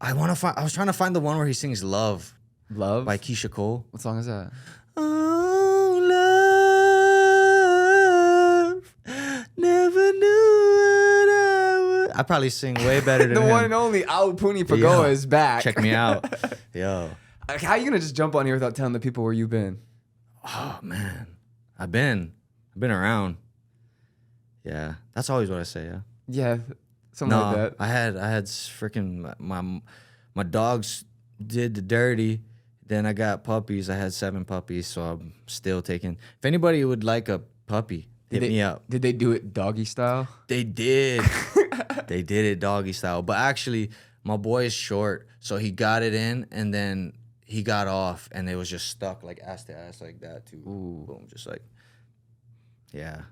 I was trying to find the one where he sings "Love" Love by Keisha Cole. What song is that? Oh, love, never knew what I would. I probably sing way better than The him. one and only Aupuni Pagaoa Yo, is back. Check me out. Yo. How are you gonna just jump on here without telling the people where you've been? Oh man. I've been around. Yeah. That's always what I say, yeah. Yeah, something like that. I had freaking my dogs did the dirty. Then I got puppies. I had 7 puppies, so I'm still taking. If anybody would like a puppy, hit me up. Did they do it doggy style? They did. They did it doggy style. But actually, my boy is short, so he got it in, and then he got off, and it was just stuck like ass to ass like that too. Ooh. Boom, just like, yeah.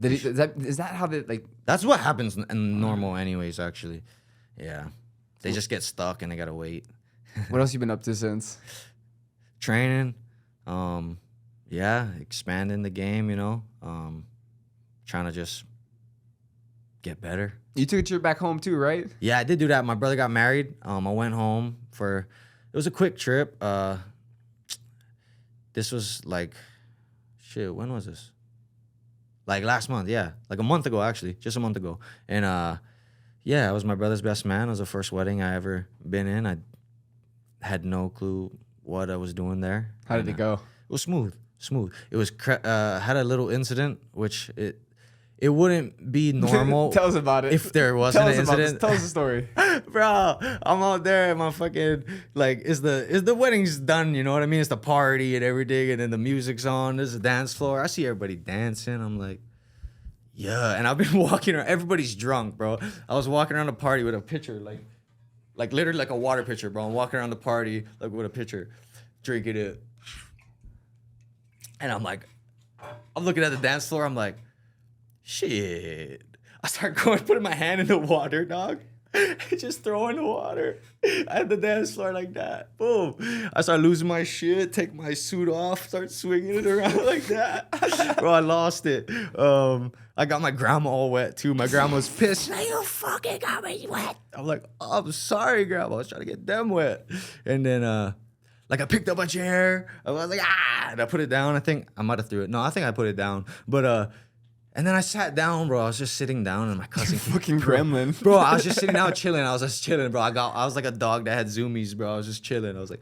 Is that how they like? That's what happens in normal, anyways. Actually, yeah. They just get stuck and they gotta wait. What else you been up to since? Training, yeah, expanding the game, you know, trying to just get better. You took a trip back home too, right? Yeah, I did do that. My brother got married. I went home it was a quick trip. This was like, when was this? Like last month, yeah. Like a month ago, actually. Just a month ago. And yeah, I was my brother's best man. It was the first wedding I ever been in. I had no clue what I was doing there. How did it go? It was smooth. It was had a little incident, which it wouldn't be normal. Tell us about it. If there wasn't an incident. Tell us the story. Bro, I'm out there and my fucking is the wedding's done, you know what I mean? It's the party and everything, and then the music's on. There's a dance floor. I see everybody dancing. I'm like, yeah. And I've been walking around. Everybody's drunk, bro. I was walking around the party with a pitcher, like literally like a water pitcher, bro. I'm walking around the party like with a pitcher, drinking it. And I'm looking at the dance floor. I'm like, shit. I start putting my hand in the water, dog. Just throwing the water at the dance floor like that. Boom. I start losing my shit, take my suit off, start swinging it around like that. Bro, I lost it. I got my grandma all wet too. My grandma's pissed. Like, you fucking got me wet. I'm like, oh, I'm sorry, grandma. I was trying to get them wet. And then I picked up a chair. I was like, and I put it down. I think I might have threw it. No, I think I put it down. But and then I sat down, bro. I was just sitting down, and my cousin fucking gremlin. Bro, I was just sitting down chilling. I was just chilling, bro. I was like a dog that had zoomies, bro. I was just chilling. I was like,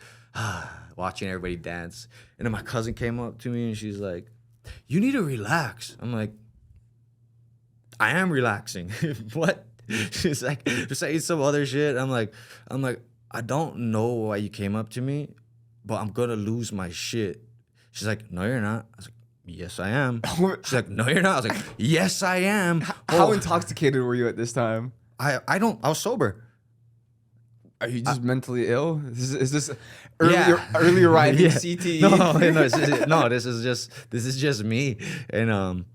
watching everybody dance. And then my cousin came up to me, and she's like, you need to relax. I'm like, I am relaxing. What? She's like, just saying some other shit. I'm like, I don't know why you came up to me, but I'm gonna lose my shit. She's like, no, you're not. I was like, yes, I am. She's like, no, you're not. I was like, yes, I am. How intoxicated were you at this time? I was sober. Are you just mentally ill? Is this early arriving CTE? No, this is just me. And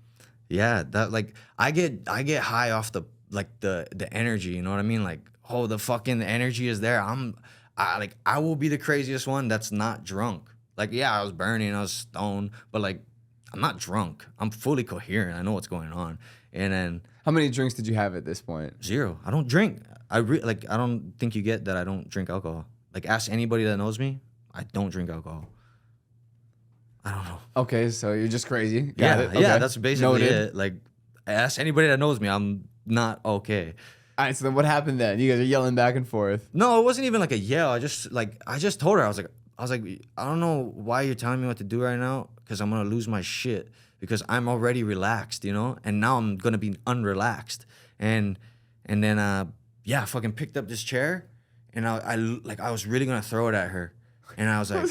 yeah, that like I get high off the energy, you know what I mean? Like, oh, the fucking energy is there. I will be the craziest one that's not drunk. Like, yeah, I was burning, I was stoned, but like, I'm not drunk. I'm fully coherent. I know what's going on. And then, how many drinks did you have at this point? 0. I don't drink. I don't think you get that I don't drink alcohol. Like, ask anybody that knows me. I don't drink alcohol. I don't know. Okay, so you're just crazy. Got it. Yeah, okay. that's basically it. Like, ask anybody that knows me. I'm not okay. All right, so then what happened then? You guys are yelling back and forth. No, it wasn't even like a yell. I just told her, I was like, I don't know why you're telling me what to do right now, because I'm gonna lose my shit, because I'm already relaxed, you know, and now I'm gonna be unrelaxed. And then I fucking picked up this chair, and I was really gonna throw it at her, and I was like,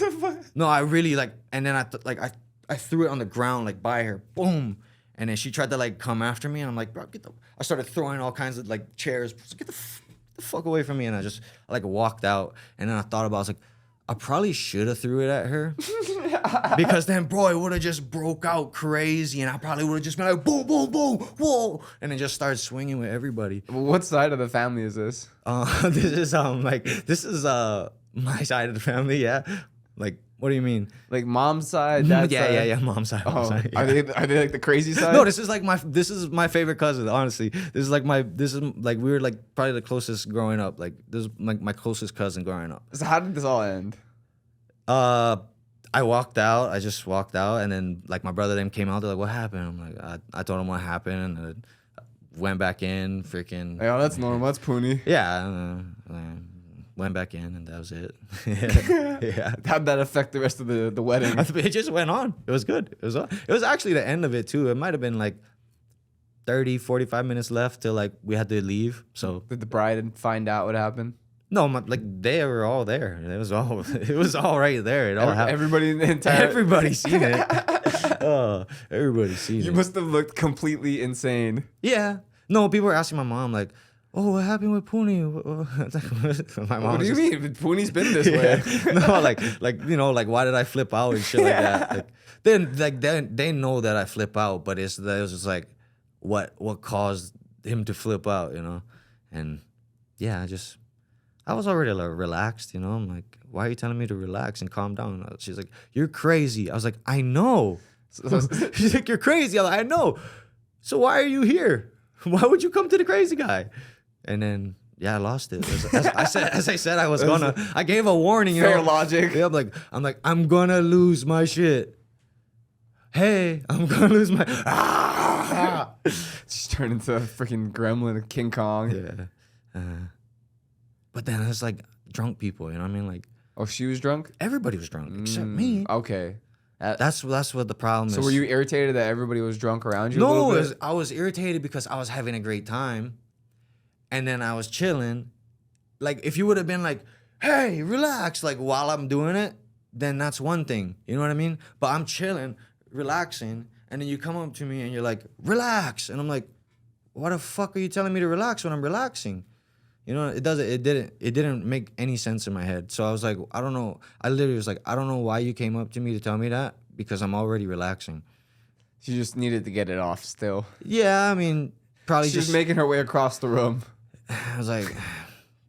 no, I really and then I threw it on the ground like by her, boom. And then she tried to like come after me, and I'm like, bro, I started throwing all kinds of like chairs. Get the fuck away from me. And I walked out, and then I thought about it. I was like, I probably should have threw it at her, because then, bro, it would have just broke out crazy, and I probably would have just been like, boom, boom, boom, whoa, and then just started swinging with everybody. What side of the family is this? This is my side of the family, yeah. Like, What do you mean? Like mom's side, dad's side? Yeah. Mom's side. Oh, side, yeah. are they like the crazy side? No, this is my favorite cousin. Honestly, this is like we were like probably the closest growing up. Like this is like my closest cousin growing up. So how did this all end? I walked out. I just walked out, and then like my brother then came out. They're like, "What happened?" I'm like, I told him what happened, and went back in. Freaking. Oh, that's normal. That's Puni. Yeah. Went back in, and that was it. Yeah. How'd that affect the rest of the wedding? It just went on. It was good. It was actually the end of it too. It might have been like 30, 45 minutes left till like we had to leave. So Did the bride find out what happened? no, like they were all there. It was all right there. It all happened. Everybody in the entire... Everybody's seen it. Oh, everybody's seen it. You must have looked completely insane. Yeah. No, people were asking my mom like, "Oh, what happened with Puni?" My mom What do you just, mean? Puni's been this way. No, like why did I flip out and shit like that? Like, they know that I flip out, but it was just like what caused him to flip out, And yeah, I was already like, relaxed, I'm like, why are you telling me to relax and calm down? She's like, "You're crazy." I was like, "I know." She's like, "You're crazy." I'm like, "I know. So why are you here? Why would you come to the crazy guy?" And then, yeah, I lost it. As I said, I was gonna. I gave a warning. Fair logic. Yeah, I'm gonna lose my shit. Hey, I'm gonna lose my. Just turned into a freaking gremlin, King Kong. Yeah. But then it's like drunk people. You know what I mean? Like, oh, she was drunk. everybody was drunk except me. Okay. That's what the problem is. So were you irritated that everybody was drunk around you? A little bit? I was irritated because I was having a great time. And then I was chilling. Like, if you would have been like, "Hey, relax," like, while I'm doing it, then that's one thing. You know what I mean? But I'm chilling, relaxing, and then you come up to me and you're like, "Relax." And I'm like, "Why the fuck are you telling me to relax when I'm relaxing?" It didn't make any sense in my head. So I was like, I don't know. I literally was like, I don't know why you came up to me to tell me that, because I'm already relaxing. She just needed to get it off still. Yeah, I mean, probably She was making her way across the room. I was like,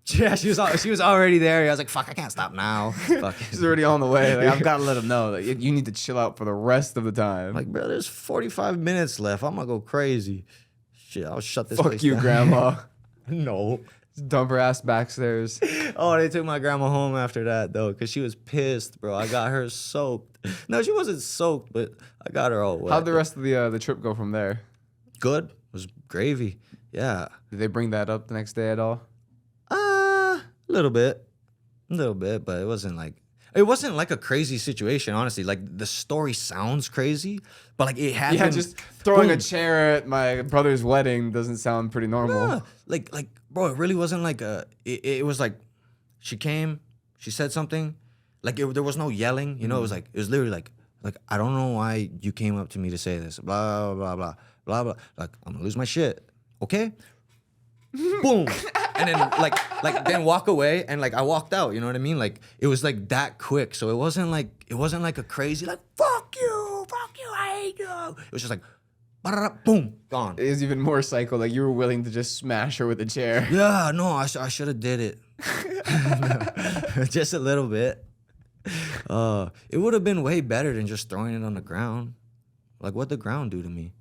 yeah, she was already there. I was like, fuck, I can't stop now. Fuck. She's already on the way. Like, I've got to let him know that you need to chill out for the rest of the time. Like, bro, there's 45 minutes left. I'm gonna go crazy. Shit, I'll shut this place Fuck you, down. Grandma. No. Dump her ass backstairs. Oh, they took my grandma home after that, though, because she was pissed, bro. I got her soaked. No, she wasn't soaked, but I got her all wet. How'd the rest of the trip go from there? Good. It was gravy. Yeah. Did they bring that up the next day at all? A little bit, but it wasn't like a crazy situation, honestly. Like, the story sounds crazy, but like it happened. Yeah, just throwing a chair at my brother's wedding doesn't sound pretty normal. Nah, like, bro, it really wasn't like it was like, she came, she said something, like there was no yelling, it was literally like, I don't know why you came up to me to say this, blah, blah, blah, blah, blah. Like, I'm gonna lose my shit, okay? Boom. And then then walk away, and like I walked out, you know what I mean? Like, it was like that quick. So it wasn't like a crazy like fuck you, I hate you. It was just like boom, gone. It was even more psycho. Like, you were willing to just smash her with a chair. Yeah, no, I should have did it. Just a little bit. It would have been way better than just throwing it on the ground. Like, what'd the ground do to me?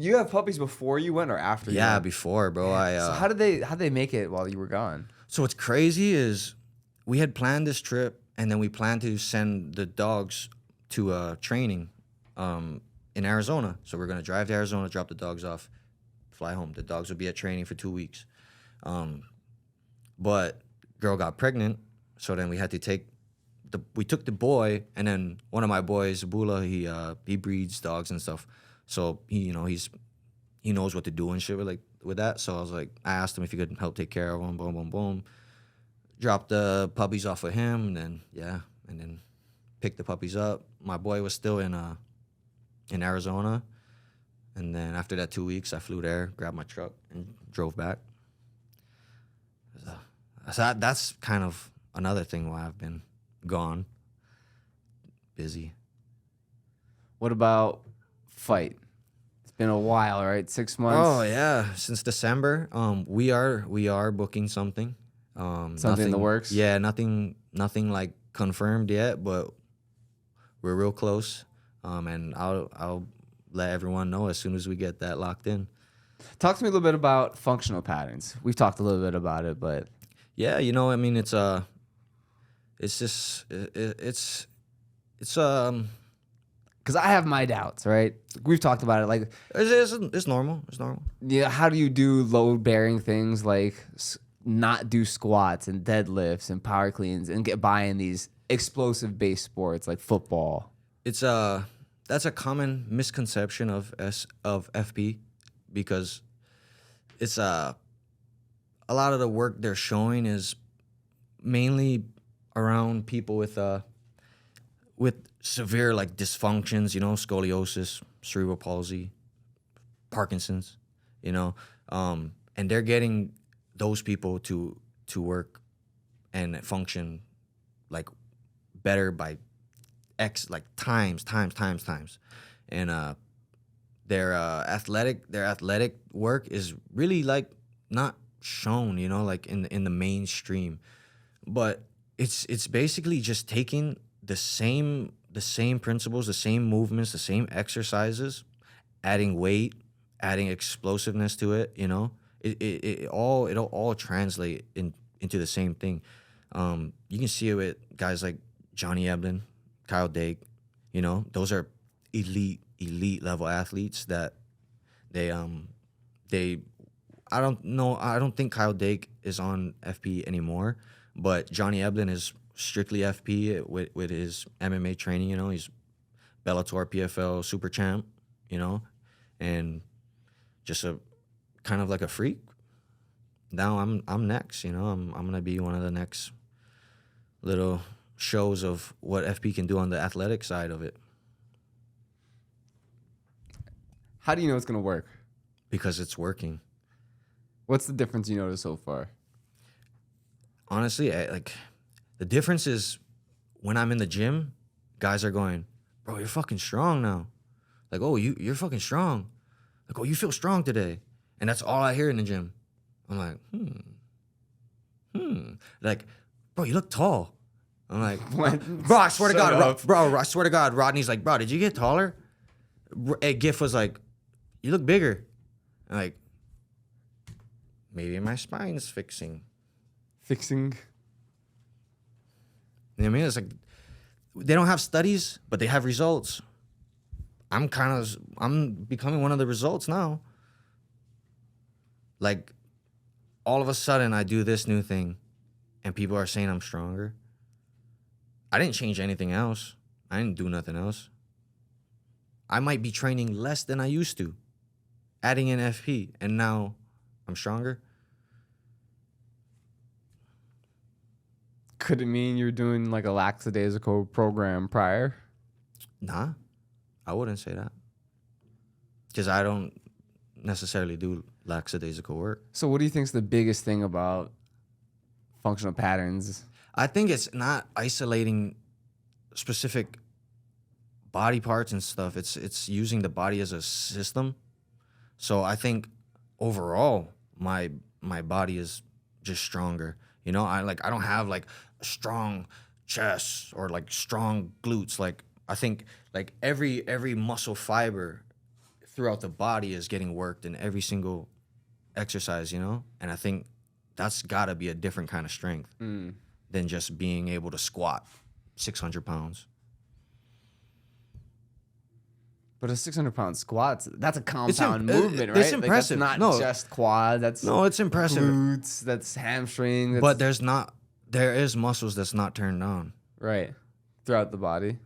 You have puppies before you went or after? Yeah, you went? Before, bro. So how'd they make it while you were gone? So what's crazy is we had planned this trip, and then we planned to send the dogs to training in Arizona. So we're gonna drive to Arizona, drop the dogs off, fly home. The dogs will be at training for 2 weeks. But girl got pregnant, so then we had to we took the boy, and then one of my boys, Bula, he breeds dogs and stuff. So he knows what to do and shit with that. So I asked him if he could help take care of him. Boom, boom, boom. Dropped the puppies off of him, and then picked the puppies up. My boy was still in Arizona, and then after that 2 weeks, I flew there, grabbed my truck, and drove back. So that's kind of another thing why I've been gone. Busy. What about fight? It's been a while, right? 6 months. Oh yeah, since December. We are booking something. Something in the works? Yeah, nothing like confirmed yet, but we're real close. And I'll let everyone know as soon as we get that locked in. Talk to me a little bit about functional patterns. We've talked a little bit about it, but Yeah, I mean, it's because I have my doubts, right? We've talked about it. Like, it's normal. It's normal. yeah, how do you do load bearing things like not do squats and deadlifts and power cleans and get by in these explosive based sports like football? It's that's a common misconception of FP, because it's a lot of the work they're showing is mainly around people with severe like dysfunctions, scoliosis, cerebral palsy, Parkinson's, and they're getting those people to work and function like better by X, like times, and their athletic work is really like not shown, like in the mainstream, but it's basically just taking the same principles, the same movements, the same exercises, adding weight, adding explosiveness to it. It'll all translate into the same thing. You can see it with guys like Johnny Eblen, Kyle Dake. Those are elite level athletes that they I don't think Kyle Dake is on FP anymore, but Johnny Eblen is strictly FP with his MMA training. He's Bellator, PFL, super champ. And just a kind of like a freak. Now I'm next. I'm gonna be one of the next little shows of what FP can do on the athletic side of it. How do you know it's gonna work? Because it's working. What's the difference you noticed so far? Honestly, the difference is when I'm in the gym, guys are going, "Bro, you're fucking strong now." Like, "Oh, you're fucking strong." Like, "Oh, you feel strong today." And that's all I hear in the gym. I'm like, Like, "Bro, you look tall." I'm like, "Bro, I swear to God, Rodney's like, "Bro, did you get taller?" Giff was like, "You look bigger." I'm like, maybe my spine's fixing. Fixing? You know what I mean? It's like, they don't have studies, but they have results. I'm becoming one of the results now. Like, all of a sudden, I do this new thing, and people are saying I'm stronger. I didn't change anything else. I didn't do nothing else. I might be training less than I used to, adding in FP, and now I'm stronger. Could it mean you're doing like a lackadaisical program prior? Nah, I wouldn't say that. Because I don't necessarily do lackadaisical work. So what do you think is the biggest thing about functional patterns? I think it's not isolating specific body parts and stuff. It's using the body as a system. So I think overall my body is just stronger. I don't have like a strong chest or like strong glutes. Like, I think like every muscle fiber throughout the body is getting worked in every single exercise, and I think that's got to be a different kind of strength than just being able to squat 600 pounds. But a 600-pound squat, that's a compound movement, right? It's impressive. Like, that's not just quad. It's impressive. Glutes, that's hamstring. But there is muscles that's not turned on. Right. Throughout the body.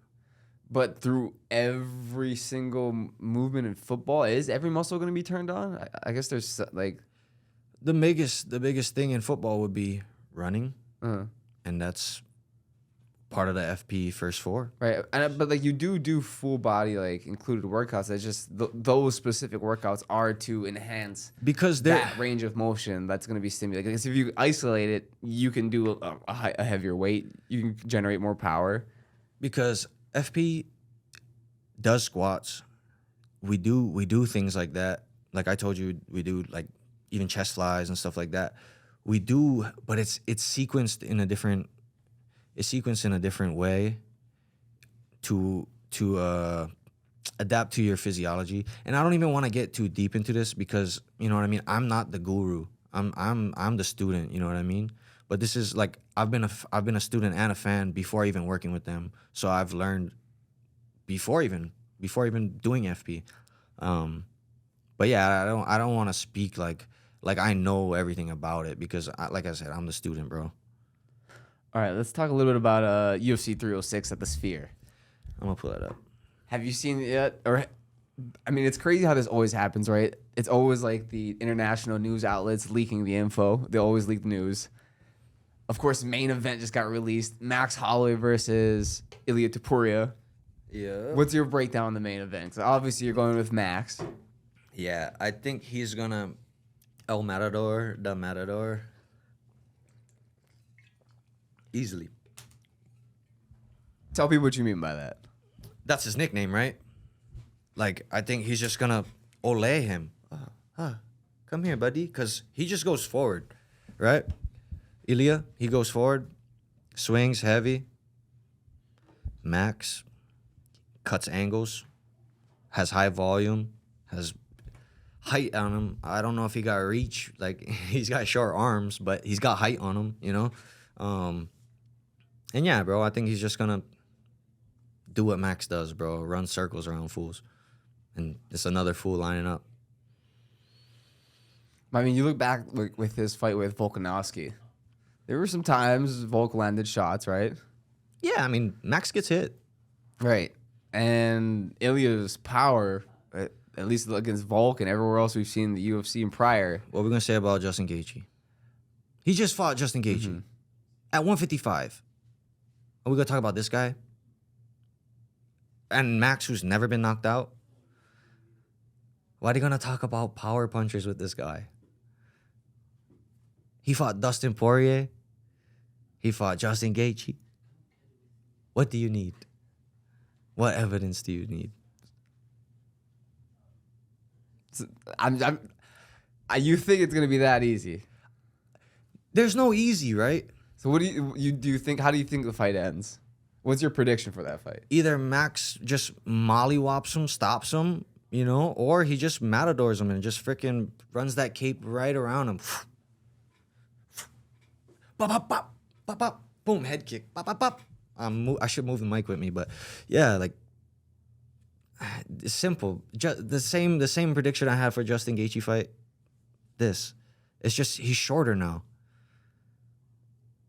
But through every single movement in football, is every muscle going to be turned on? I guess there's like... The biggest thing in football would be running. And that's part of the FP first four. Right. But like you do full body like included workouts. It's just those specific workouts are to enhance because that range of motion that's going to be stimulated. Because if you isolate it, you can do a heavier weight. You can generate more power. Because FP does squats. We do things like that. Like I told you, we do like even chest flies and stuff like that. We do, but it's sequenced in a different way to adapt to your physiology. And I don't even want to get too deep into this because, you know what I mean, I'm not the guru. I'm the student, you know what I mean? But this is like I've been a student and a fan before even working with them. So I've learned before even doing FP. But yeah, I don't want to speak like I know everything about it because like I said, I'm the student, bro. All right, let's talk a little bit about UFC 306 at the Sphere. I'm gonna pull that up. Have you seen it yet? Or, I mean, it's crazy how this always happens, right? It's always like the international news outlets leaking the info. They always leak the news. Of course, the main event just got released. Max Holloway versus Ilia Topuria. Yeah. What's your breakdown on the main event? So obviously, you're going with Max. Yeah, I think he's gonna El Matador. Easily. Tell people what you mean by that. That's his nickname, right? Like, I think he's just gonna ole him. Come here, buddy. Because he just goes forward, right? Ilia, he goes forward, swings heavy. Max cuts angles, has high volume, has height on him. I don't know if he got reach. Like, he's got short arms, but he's got height on him, you know? And yeah, bro, I think he's just gonna do what Max does, bro. Run circles around fools. And it's another fool lining up. I mean, you look back with his fight with Volkanovski. There were some times Volk landed shots, right? Yeah, I mean, Max gets hit. Right. And Ilya's power, at least against Volk and everywhere else we've seen in the UFC and prior. What are we going to say about Justin Gaethje? He just fought Justin Gaethje at 155. Are we going to talk about this guy? And Max, who's never been knocked out? Why are they going to talk about power punchers with this guy? He fought Dustin Poirier. He fought Justin Gaethje. What do you need? What evidence do you need? You think it's gonna be that easy? There's no easy, right? So what do you think? How do you think the fight ends? What's your prediction for that fight? Either Max just mollywops him, stops him, you know, or he just matadors him and just freaking runs that cape right around him. Bop, bop, bop, bop, bop. Boom, head kick. Bop, bop, bop. I should move the mic with me, but yeah, like it's simple. The same prediction I had for Justin Gaethje fight. It's just he's shorter now.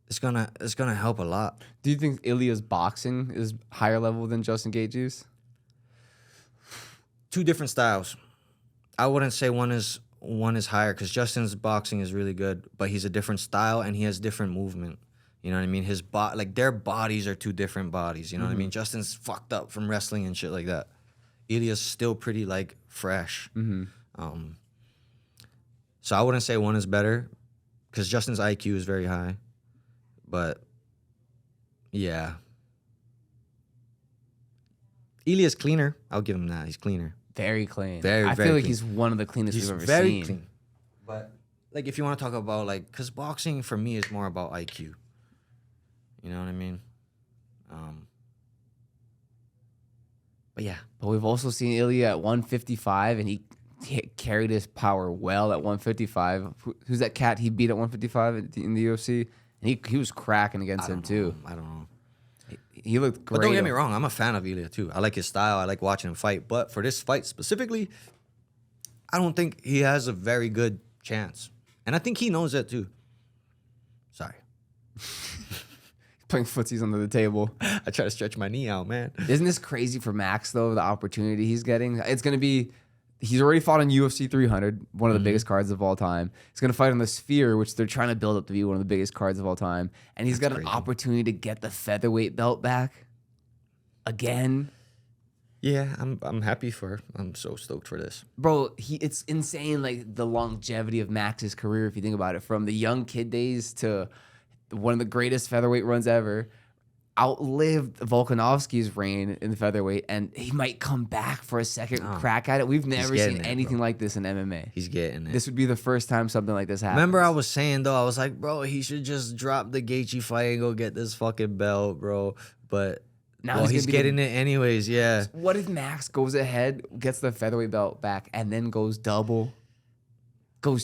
It's gonna help a lot. Do you think Ilya's boxing is higher level than Justin Gaethje's? Two different styles. I wouldn't say one is higher because Justin's boxing is really good, but he's a different style and he has different movement. You know what I mean? Their bodies are two different bodies. You know what I mean? Justin's fucked up from wrestling and shit like that. Ilya's still pretty like fresh. So I wouldn't say one is better because Justin's IQ is very high. But yeah, Ilya's cleaner. I'll give him that. He's cleaner. Very clean. I feel like he's one of the cleanest we've ever seen. Very clean. But like, if you want to talk about like, because boxing for me is more about IQ. You know what I mean? But yeah. But we've also seen Ilya at 155, and he carried his power well at 155. Who's that cat he beat at 155 in the UFC? And he was cracking against him too. I don't know. He looked great. But don't get me wrong, I'm a fan of Ilya too. I like his style. I like watching him fight. But for this fight specifically, I don't think he has a very good chance. And I think he knows that too. Sorry. Playing footsies under the table. I try to stretch my knee out, man. Isn't this crazy for Max, though, the opportunity he's getting? It's going to be... He's already fought on UFC 300, one of the biggest cards of all time. He's going to fight on the Sphere, which they're trying to build up to be one of the biggest cards of all time. And he's got an opportunity to get the featherweight belt back again. Yeah, I'm happy for... I'm so stoked for this. Bro, it's insane, like, the longevity of Max's career, if you think about it. From the young kid days to one of the greatest featherweight runs ever. outlived Volkanovski's reign in the featherweight, and he might come back for a second crack at it. We've never seen anything like this in MMA. He's getting it. This would be the first time something like this happens. Remember, I was saying though, I was like, bro, he should just drop the Gaethje fight and go get this fucking belt, bro. But now he's getting it anyways. Yeah. What if Max goes ahead, gets the featherweight belt back, and then goes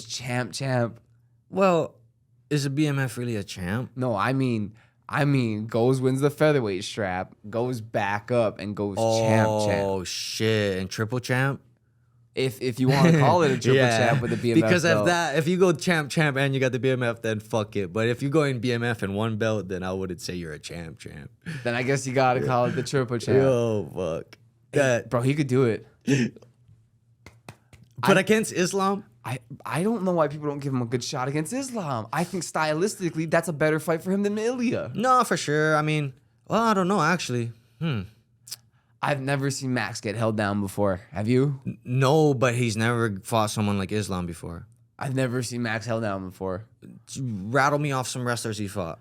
champ? Well, is a BMF really a champ? No, I mean, goes, wins the featherweight strap, goes back up, and goes champ. Oh shit! And triple champ. If you want to call it a triple champ with a BMF because belt. if you go champ and you got the BMF, then fuck it. But if you go in BMF and one belt, then I wouldn't say you're a champ. Then I guess you gotta call it the triple champ. Yo, fuck. That, bro, he could do it. But against Islam. I don't know why people don't give him a good shot against Islam. I think stylistically, that's a better fight for him than Ilya. No, for sure. I mean, well, I don't know, actually. I've never seen Max get held down before. Have you? No, but he's never fought someone like Islam before. I've never seen Max held down before. Rattle me off some wrestlers he fought.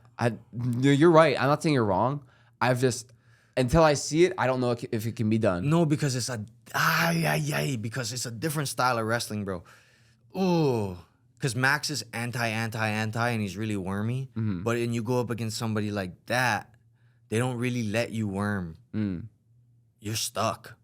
You're right. I'm not saying you're wrong. I've just, until I see it, I don't know if it can be done. No, because it's because it's a different style of wrestling, bro. Oh, because Max is anti, and he's really wormy. Mm-hmm. But when you go up against somebody like that, they don't really let you worm. You're stuck.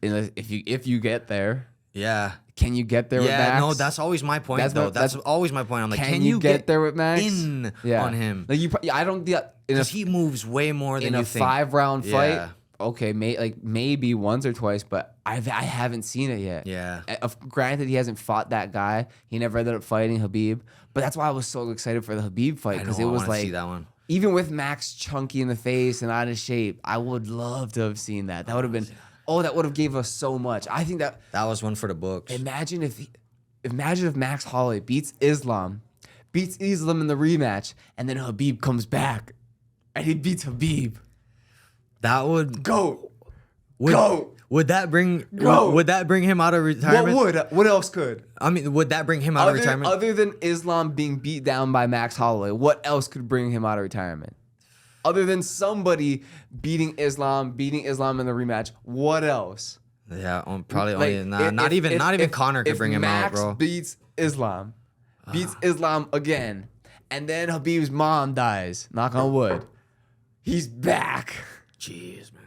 If you get there, yeah. Can you get there with Max? Yeah, no, that's always my point. That's always my point. I'm like, can you get there with Max? On him? Like I don't. Because he moves way more than you think. In a 5-round fight. Okay, maybe once or twice, but I haven't seen it yet. Yeah. Granted, he hasn't fought that guy. He never ended up fighting Khabib. But that's why I was so excited for the Khabib fight, because it was like, see that one. Even with Max chunky in the face and out of shape, I would love to have seen that. That would have been, that would have gave us so much. I think that was one for the books. Imagine if Max Holloway beats Islam in the rematch, and then Khabib comes back and he beats Khabib. That would go. Would that bring him out of retirement? What else could? I mean, would that bring him out of retirement? Other than Islam being beat down by Max Holloway, what else could bring him out of retirement? Other than somebody beating Islam in the rematch, what else? Yeah, probably not even Conor could bring him out, bro. Max beats Islam again, and then Khabib's mom dies. Knock on wood. He's back. Jeez, man.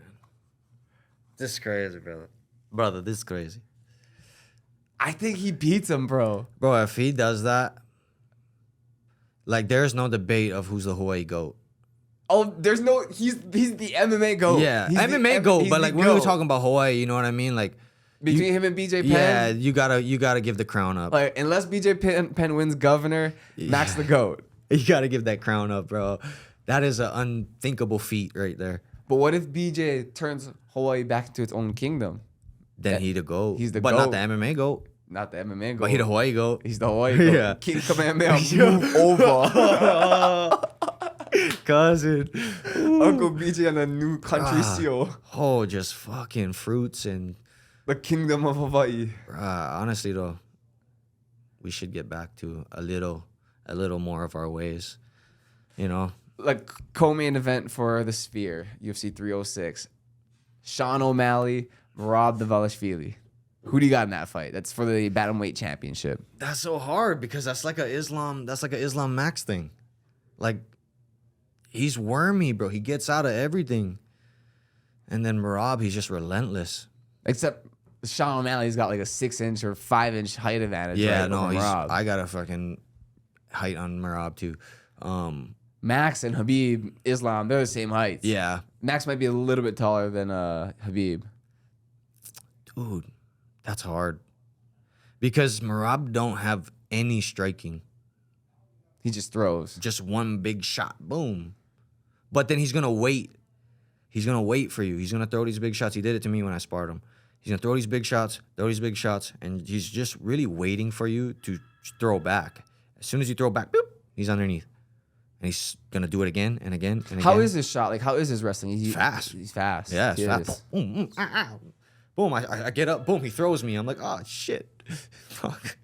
This is crazy, brother. Brother, this is crazy. I think he beats him, bro. Bro, if he does that, like, there's no debate of who's the Hawaii GOAT. Oh, there's no... He's the MMA GOAT. Yeah, MMA GOAT, but, like, when we were talking about Hawaii, you know what I mean? Like... Between him and BJ Penn? Yeah, you gotta give the crown up. Like, unless BJ Penn wins governor, Max the GOAT. You gotta give that crown up, bro. That is an unthinkable feat right there. But what if BJ turns Hawaii back into its own kingdom? Then he the GOAT. He's the GOAT. GOAT. Not the MMA GOAT. Not the MMA GOAT. But he the Hawaii GOAT. He's the Hawaii GOAT. Yeah. King Kamehameha, move over. Cousin. Uncle BJ and a new country seal. Oh, just fucking fruits and... The kingdom of Hawaii. Honestly, though, we should get back to a little more of our ways. You know? Like, co-main event for the Sphere, UFC 306. Sean O'Malley, Merab Dvalishvili. Who do you got in that fight? That's for the bantamweight championship. That's so hard because that's like a Islam Max thing. Like, he's wormy, bro. He gets out of everything. And then Merab, he's just relentless. Except Sean O'Malley's got like a 6-inch or 5-inch height advantage. Yeah, right, no, Merab. I got a fucking height on Merab too. Max and Khabib, Islam, they're the same heights. Yeah. Max might be a little bit taller than Khabib. Dude, that's hard. Because Merab don't have any striking. He just throws. Just one big shot. Boom. But then he's going to wait. He's going to wait for you. He's going to throw these big shots. He did it to me when I sparred him. He's going to throw these big shots, and he's just really waiting for you to throw back. As soon as you throw back, boop, he's underneath. And he's going to do it again and again and again. How is his shot? Like, how is his wrestling? He's fast. He's fast. Yeah, he's fast. Boom, boom, I get up. Boom, he throws me. I'm like, oh, shit. Fuck.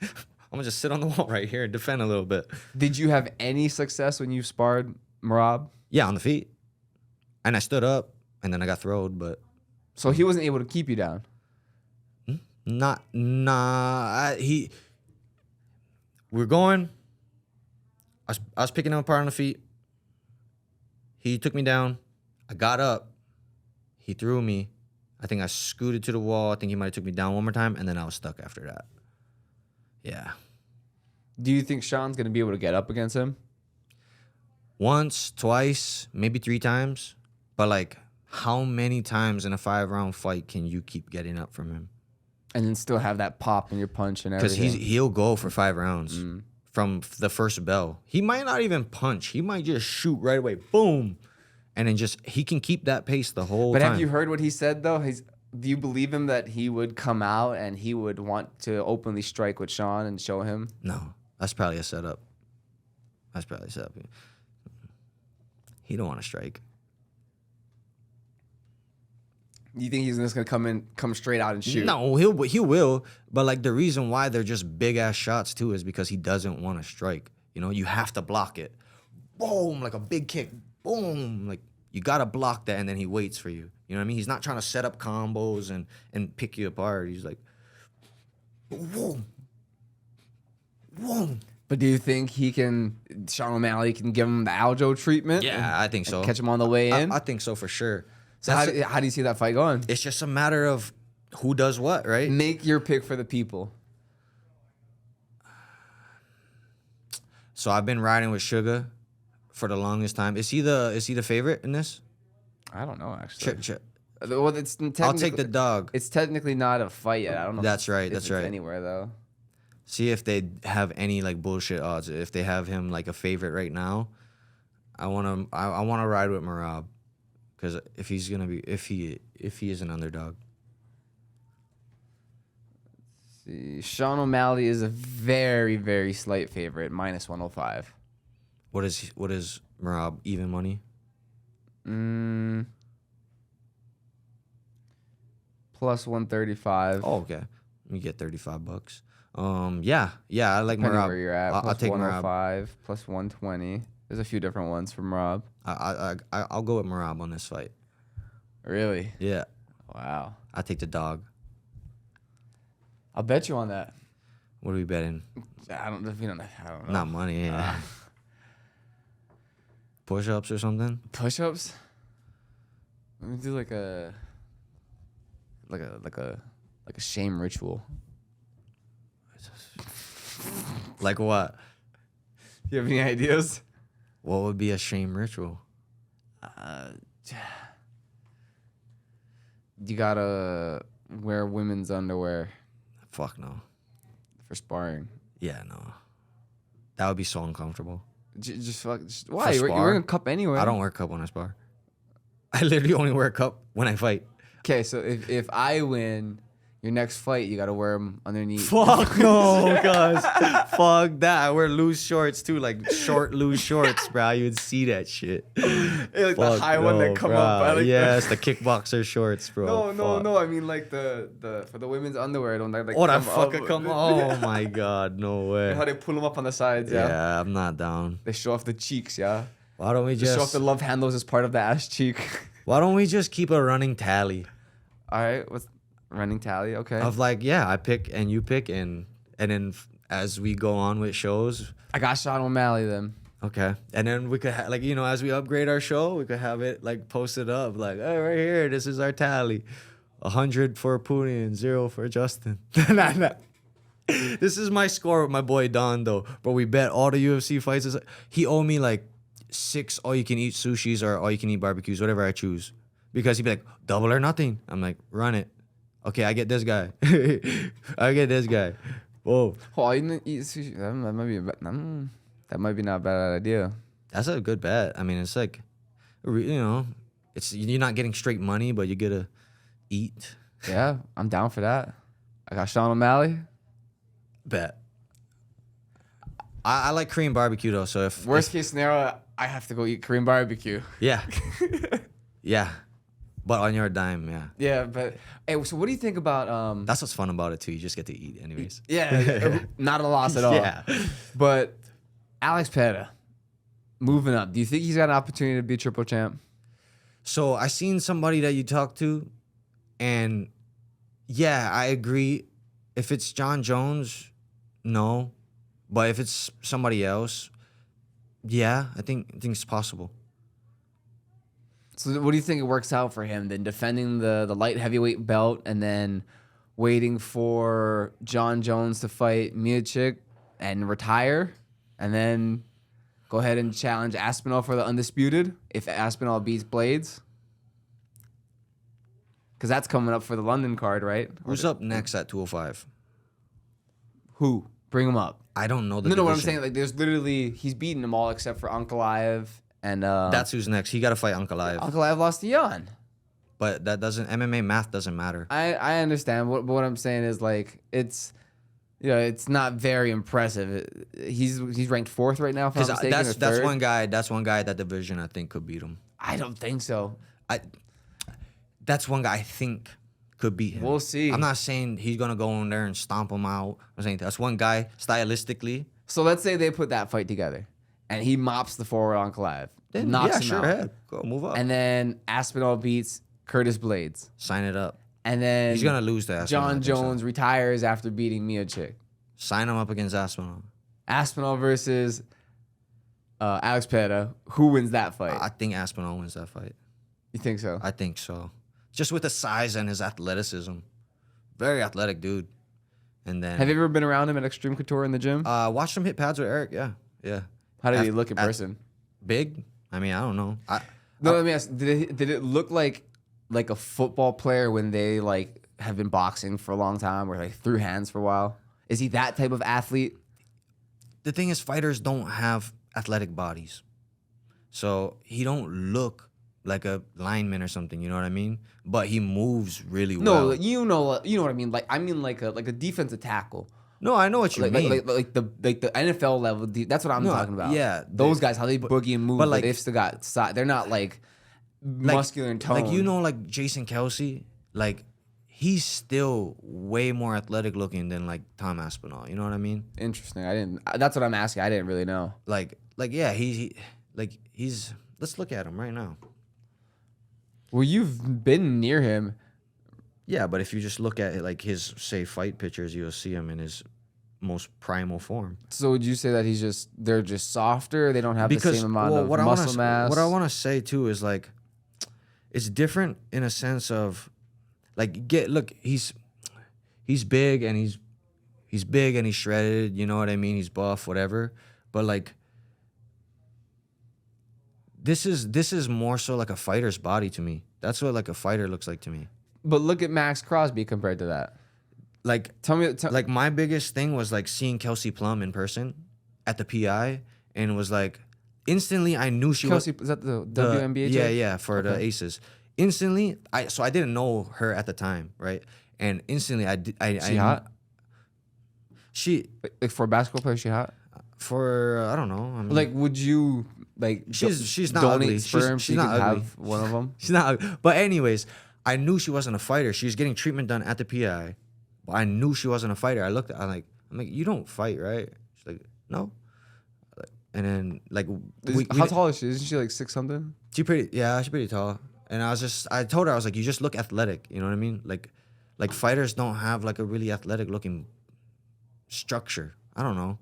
I'm going to just sit on the wall right here and defend a little bit. Did you have any success when you sparred Merab? Yeah, on the feet. And I stood up, and then I got throwed, but So he wasn't able to keep you down. We're going. I was picking him apart on the feet. He took me down. I got up. He threw me. I think I scooted to the wall. I think he might have took me down one more time, and then I was stuck after that. Yeah. Do you think Sean's going to be able to get up against him? Once, twice, maybe 3 times. But, like, how many times in a 5-round fight can you keep getting up from him? And then still have that pop in your punch and Because everything. he'll go for 5 rounds from the first bell. He might not even punch. He might just shoot right away. Boom. And then he can keep that pace the whole time. But have you heard what he said, though? Do you believe him that he would come out and he would want to openly strike with Sean and show him? No. That's probably a setup. He don't want to strike. You think he's just going to come straight out and shoot? No, he will. But, like, the reason why they're just big-ass shots, too, is because he doesn't want to strike. You know, you have to block it. Boom, like a big kick. Boom. Like, you got to block that, and then he waits for you. You know what I mean? He's not trying to set up combos and pick you apart. He's like, boom. Boom. But do you think Sean O'Malley can give him the Aljo treatment? Yeah, I think so. Catch him on the way in? I think so for sure. So how do you see that fight going? It's just a matter of who does what, right? Make your pick for the people. So I've been riding with Sugar for the longest time. Is he the favorite in this? I don't know, actually. Check. Well, I'll take the dog. It's technically not a fight yet. I don't know. That's right. It's anywhere though. See if they have any like bullshit odds. If they have him like a favorite right now, I wanna ride with Merab, because if he is an underdog. Let's see, Sean O'Malley is a very, very slight favorite, -105. What is Merab, even money? Plus 135. Oh, okay. Let me get $35. Yeah, I like Depending Merab. where you're at. I'll take Merab. 105, plus 120. There's a few different ones from Rob. I'll go with Merab on this fight. Really? Yeah, Wow. I'll take the dog. I'll bet you on that. What are we betting? I don't know. Not money. Yeah. Push-ups or something. Push-ups? Let me do like a shame ritual. Like what? Do you have any ideas? What would be a shame ritual? You gotta wear women's underwear Fuck no. for sparring. Yeah, no. That would be so uncomfortable. Just why? You're spar? wearing a cup anyway. I don't wear a cup when I spar. I literally only wear a cup when I fight. Okay, so if I win your next fight, you gotta wear them underneath. Fuck no, cuz. Fuck that. I wear loose shorts too, like short loose shorts, bro. You would see that shit. Like the high one that come up. I like yes, the kickboxer shorts, bro. No. I mean like the for the women's underwear. Don't like Oh, that come fucker up. come. Oh my god, no way. How they pull them up on the sides? Yeah. Yeah, I'm not down. They show off the cheeks. Yeah. Why don't we Just show off just? the love handles as part of the ass cheek. Why don't we just keep a running tally All right. What's running tally? Okay. of like, yeah, I pick and you pick, and then as we go on with shows, I got Sean O'Malley then. okay, and then we could like, you know, as we upgrade our show, we could have it like posted up like, hey, right here, this is our tally, 100 for Puni and 0 for Justin. Nah. This is my score with my boy Don though, but we bet all the UFC fights. He owed me like 6 all-you-can-eat sushis or all-you-can-eat barbecues, whatever I choose, because he'd be like, double or nothing. I'm like, run it. Okay, I get this guy. I get this guy. Whoa. Oh, you didn't eat sushi. That might be not a bad idea. That's a good bet. I mean, it's like, you know, you're not getting straight money, but you get to eat. Yeah, I'm down for that. I got Sean O'Malley. Bet. I like Korean barbecue though, so if Worst case scenario, I have to go eat Korean barbecue. yeah, yeah, but on your dime, yeah. Yeah, but hey, so what do you think about That's what's fun about it too. You just get to eat anyways. Yeah, not a loss at all. Yeah. But Alex Pereira, Moving up, do you think he's got an opportunity to be triple champ? So I seen somebody that you talked to, and yeah, I agree. If it's John Jones, no. But if it's somebody else, yeah, I think it's possible. So what do you think it works out for him then? Defending the light heavyweight belt and then waiting for John Jones to fight Miocic and retire, and then go ahead and challenge Aspinall for the undisputed if Aspinall beats Blades? Because that's coming up for the London card, right? Who's up next at 205? Who? Bring him up. I don't know the No, what I'm division. saying, like, there's literally, he's beaten them all except for Ankalaev and That's who's next. He got to fight Ankalaev. Ankalaev lost to Jan. But that doesn't, MMA math doesn't matter. I understand. But what I'm saying is, like, it's, you know, it's not very impressive. He's ranked 4th right now, if I'm not mistaken, That's or 3rd. That's one guy at that division I think could beat him. I don't think so. That's one guy I think could beat him. We'll see. I'm not saying he's gonna go in there and stomp him out. I'm saying that's one guy stylistically. So let's say they put that fight together, and he mops the forward on Ankalaev, Then knocks yeah, him sure, out, ahead. Go move up. and then Aspinall beats Curtis Blades, Sign it up. and then He's gonna lose to Aspinall. I John think so. Jones retires after beating Miocic. Sign him up against Aspinall. Aspinall versus Alex Pereira. Who wins that fight? I think Aspinall wins that fight. You think so? I think so. Just with the size and his athleticism. Very athletic dude. And then Have you ever been around him at Extreme Couture in the gym? watched him hit pads with Eric, yeah. Yeah. How did he look in person? Big? I mean, I don't know. No, let me ask. Did it look like a football player when they like have been boxing for a long time or like threw hands for a while? Is he that type of athlete? The thing is, fighters don't have athletic bodies. So he don't look like a lineman or something, you know what I mean? But he moves really well. No, you know what I mean. Like like a defensive tackle. No, I know what you mean. Like the NFL level. That's what I'm talking about. Yeah, those guys, how they boogie and move, but, but like- they've still got side. They're not like muscular and toned. Like, you know, like Jason Kelsey, like he's still way more athletic looking than like Tom Aspinall. You know what I mean? Interesting. I didn't. That's what I'm asking. I didn't really know. Like yeah, he's. Let's look at him right now. Well, you've been near him. Yeah, but if you just look at like his say fight pictures, you'll see him in his most primal form. So would you say that they're just softer? They don't have the same amount of muscle mass? What I want to say too is like, it's different in a sense of, like, he's big and he's big and he's shredded. You know what I mean? He's buff, whatever. But like, this is more so like a fighter's body to me. That's what like a fighter looks like to me. But look at Max Crosby compared to that. Like, like my biggest thing was like seeing Kelsey Plum in person at the PI, and it was like instantly I knew she Kelsey, was is that the WNBA? yeah for the Aces. Instantly, I didn't know her at the time, right? And instantly She hot? She Like for a basketball player, she hot? for I don't know. I mean, Like, would you like she's not donate ugly. sperm She's so you not could ugly. have one of them? She's not ugly. But anyways, I knew she wasn't a fighter. She was getting treatment done at the PI. But I knew she wasn't a fighter. I looked at her, I'm like, you don't fight, right? She's like, no. And then like How tall is she? Isn't she like 6 something? she's pretty tall. And I told her, I was like, you just look athletic. You know what I mean? Like fighters don't have like a really athletic looking structure. I don't know.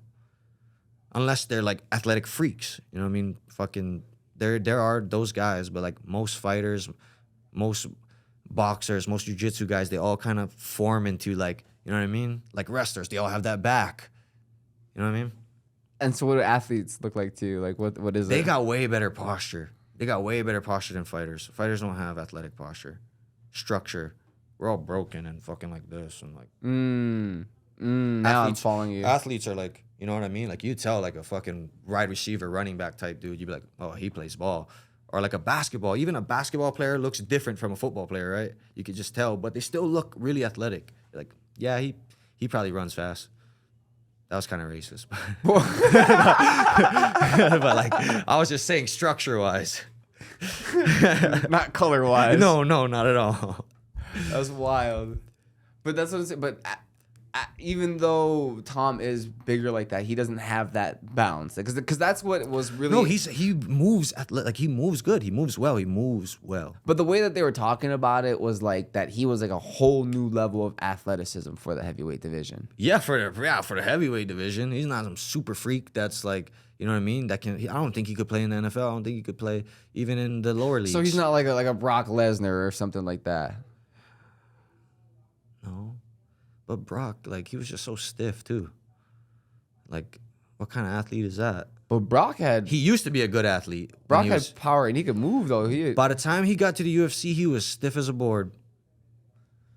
Unless they're like athletic freaks. You know what I mean? Fucking there are those guys, but like most fighters, most boxers, most jiu-jitsu guys, they all kind of form into like, you know what I mean? Like wrestlers, they all have that back. You know what I mean? And so what do athletes look like to you? Like what is it? They got way better posture. They got way better posture than fighters. Fighters don't have athletic posture. Structure. We're all broken and fucking like this and like. Now I'm following you. Athletes are like, you know what I mean? Like you tell like a fucking wide receiver, running back type dude, you'd be like, oh, he plays ball. Or like a basketball. Even a basketball player looks different from a football player, right? You could just tell, but they still look really athletic. Like, yeah, he probably runs fast. That was kind of racist. But like, I was just saying structure-wise. Not color-wise. No, not at all. That was wild. But that's what I'm saying. But even though Tom is bigger like that, he doesn't have that bounce because that's what was really. No, he moves like he moves good. He moves well. He moves well. But the way that they were talking about it was like that he was like a whole new level of athleticism for the heavyweight division. Yeah, for the heavyweight division, he's not some super freak. That's like, you know what I mean. I don't think he could play in the NFL. I don't think he could play even in the lower leagues. So he's not like a Brock Lesnar or something like that. No. But Brock, like, he was just so stiff, too. Like, what kind of athlete is that? But Brock He used to be a good athlete. Brock had power, and he could move, though. By the time he got to the UFC, he was stiff as a board.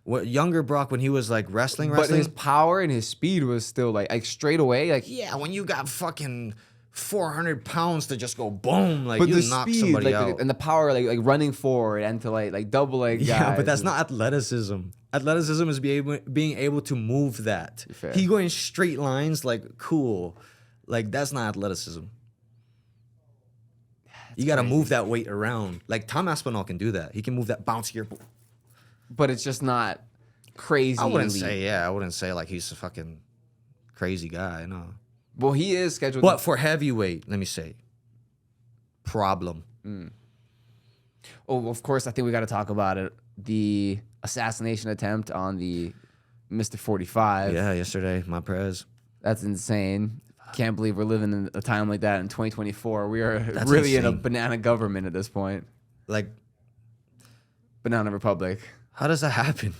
What younger Brock, when he was, like, wrestling? But his power and his speed was still, like straight away. Like, yeah, when you got fucking 400 pounds to just go boom, like, but you the knock speed, somebody like, out. and the power, like running forward and to, like double leg guys. Yeah, but that's not athleticism. Athleticism is being able to move that. Fair. He going straight lines, like, cool. Like, that's not athleticism. You got to move that weight around. Like, Tom Aspinall can do that. He can move that bounce here. But it's just not crazy. I wouldn't elite. say like he's a fucking crazy guy, no. Well, he is scheduled. But for heavyweight, let me say, problem. Oh, of course, I think we got to talk about it. The assassination attempt on the Mr. 45. Yeah, yesterday, my prez. That's insane. Can't believe we're living in a time like that in 2024. We are That's really in a insane. banana government at this point. Like, Banana Republic. how does that happen?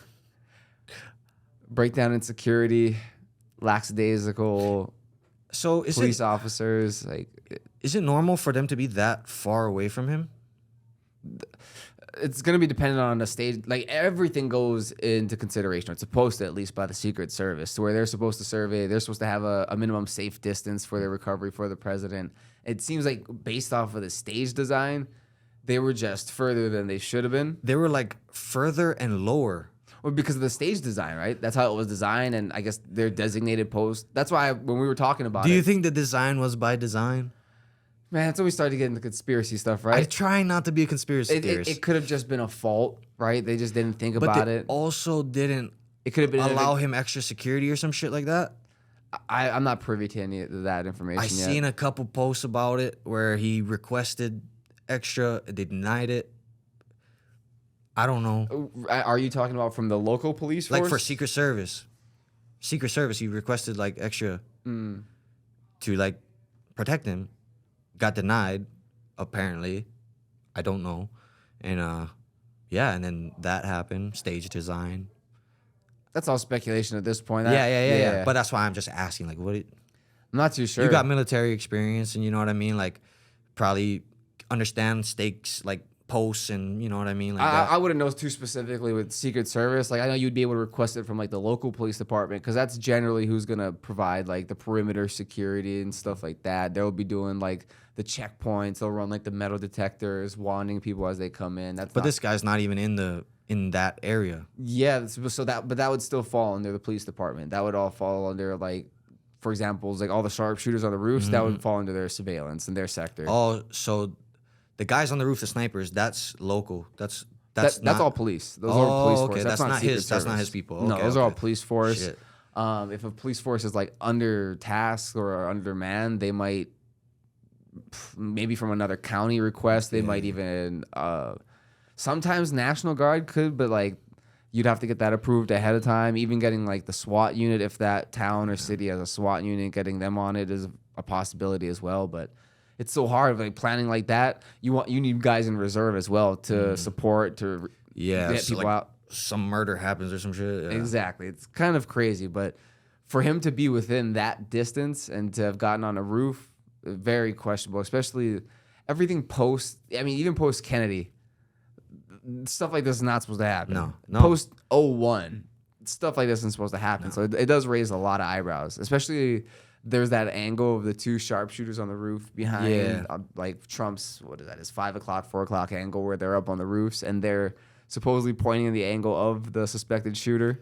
Breakdown in security, lackadaisical So police officers. Like, is it normal for them to be that far away from him? it's going to be dependent on the stage. Like, everything goes into consideration. Or it's supposed to, at least by the Secret Service, to where they're supposed to survey. They're supposed to have a minimum safe distance for their recovery for the president. It seems like based off of the stage design, they were just further than they should have been. They were like further and lower. Well, because of the stage design, right? That's how it was designed, and I guess their designated post. That's why when we were talking about Do you think the design was by design? man, that's when we started getting the conspiracy stuff, right? I try not to be a conspiracy theorist. It could have just been a fault, right? They just didn't think but about they it. also didn't It could have been allow him extra security or some shit like that. I'm not privy to any of that information I yet. seen a couple posts about it where he requested extra. They denied it. I don't know. Are you talking about from the local police force? Like for Secret Service. Secret Service, he requested like extra to like protect him. Got denied, apparently. I don't know. And yeah, and then that happened. Stage design. That's all speculation at this point. Yeah. But that's why I'm just asking, like, what? I'm not too sure. You got military experience, and you know what I mean. Like, probably understand stakes, like posts, and you know what I mean. Like I wouldn't know too specifically with Secret Service. Like, I know you'd be able to request it from like the local police department because that's generally who's gonna provide like the perimeter security and stuff like that. They'll be doing like the checkpoints. They'll run like the metal detectors, wanting people as they come in. But this guy's not even in that area. Yeah, so that would still fall under the police department. That would all fall under like, for example, like all the sharpshooters on the roofs. That would fall under their surveillance and their sector. Oh, so the guys on the roof, the snipers, that's local. That's all police. Those are police force. Okay, that's not his. That's not his people. No, Okay, those are all okay. police force. Shit. If a police force is like under task or undermanned, they might maybe from another county request. They might even sometimes National Guard could, but like you'd have to get that approved ahead of time. Even getting like the SWAT unit, if that town or city has a SWAT unit, getting them on it is a possibility as well. But it's so hard, like planning like that. You need guys in reserve as well to support to get so people like out. Some murder happens or some shit. Yeah. Exactly, it's kind of crazy, but for him to be within that distance and to have gotten on a roof, very questionable. Especially everything post. I mean, even post Kennedy. Stuff like this is not supposed to happen. No. Post 01, stuff like this isn't supposed to happen. No. So it does raise a lot of eyebrows, especially there's that angle of the two sharpshooters on the roof behind, like Trump's, what is that, his 5 o'clock, 4 o'clock angle where they're up on the roofs and they're supposedly pointing in the angle of the suspected shooter.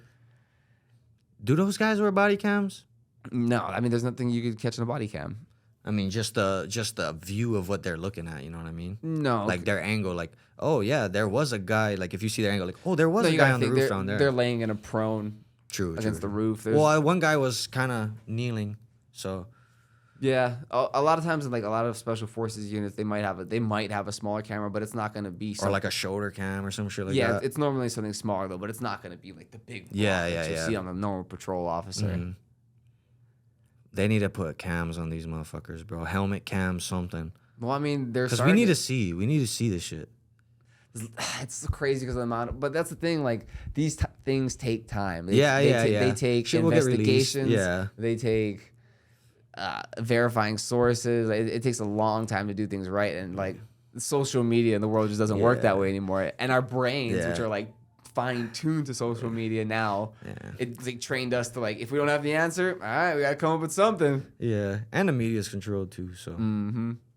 Do those guys wear body cams? No, I mean, there's nothing you could catch in a body cam. I mean, just the view of what they're looking at. You know what I mean? No, like their angle. Like, oh yeah, there was a guy. Like if you see their angle, like, oh, there was a guy on the roof down there. They're laying in a prone True. against the true. roof. There's, Well, one guy was kind of kneeling, so yeah, a lot of times in like a lot of special forces units, they might have a smaller camera, but it's not going to be or like a shoulder cam or some shit like yeah, that. it's normally something smaller though, but it's not going to be like the big Yeah, block yeah, that you yeah. see on a normal patrol officer. Mhm. They need to put cams on these motherfuckers, bro. Helmet cams, something. Well, I mean, they're Because we need to see. We need to see this shit. It's crazy because of the amount but that's the thing, like these things take time. They take Shit will get released. investigations. Yeah. They take verifying sources. It takes a long time to do things right, and like social media in the world just doesn't work that way anymore. And our brains, which are like fine-tuned to social media now, it like trained us to like, if we don't have the answer, all right, we gotta come up with something. Yeah, and the media is controlled too, so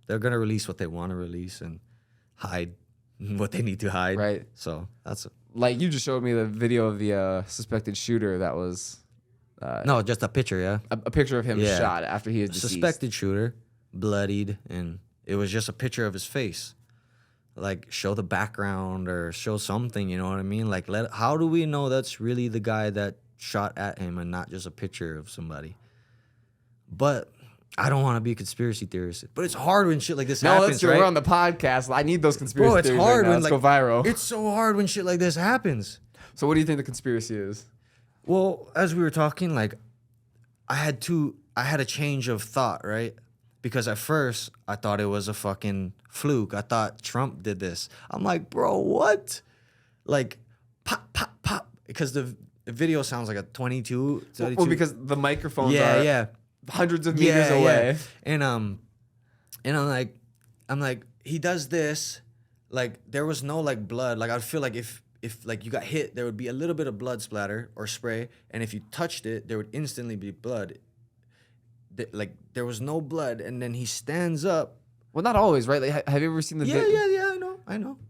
they're gonna release what they want to release and hide what they need to hide. Right. So that's Like you just showed me the video of the suspected shooter that was no, just a picture. Yeah, a picture of him shot after he is deceased. suspected shooter, bloodied, and it was just a picture of his face. Like, show the background or show something. You know what I mean? Like, how do we know that's really the guy that shot at him and not just a picture of somebody? But I don't want to be a conspiracy theorist. But it's hard when shit like this happens, that's true. right? We're on the podcast. I need those conspiracy Bro, it's theories hard right now. when Let's like go viral. It's so hard when shit like this happens. So what do you think the conspiracy is? Well, as we were talking, like, I had a change of thought, right? Because at first I thought it was a fucking fluke. I thought Trump did this. I'm like, bro, what? Like, pop, pop, pop. Because the video sounds like a 22, 32. Well, because the microphones are hundreds of meters away. And I'm like, he does this. Like, there was no like blood. Like, I would feel like if like you got hit, there would be a little bit of blood splatter or spray, and if you touched it, there would instantly be blood. Like, there was no blood, and then he stands up. Well, not always, right? Like, have you ever seen the Yeah,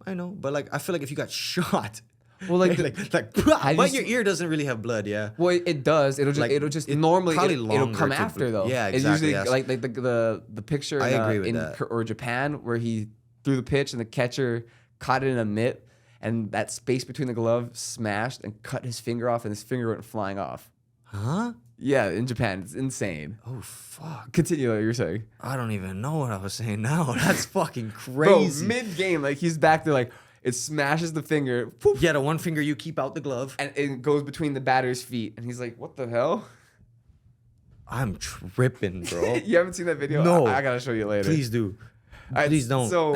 I know. But like, I feel like if you got shot, well, like, but your ear doesn't really have blood, yeah. Well, it does. It'll just normally it'll come after though. Yeah, exactly. It's usually like the picture I agree with in that. or Japan where he threw the pitch and the catcher caught it in a mitt, and that space between the glove smashed and cut his finger off, and his finger went flying off. Huh? Yeah, in Japan, it's insane. Oh fuck! Continue what you're saying. I don't even know what I was saying now. That's fucking crazy. Bro, mid game, like he's back there, like it smashes the finger. Poof, Yeah, the one finger you keep out the glove. and it goes between the batter's feet, and he's like, "What the hell?" I'm tripping, bro. You haven't seen that video? No. I gotta show you later. Please do. All right, Please don't. So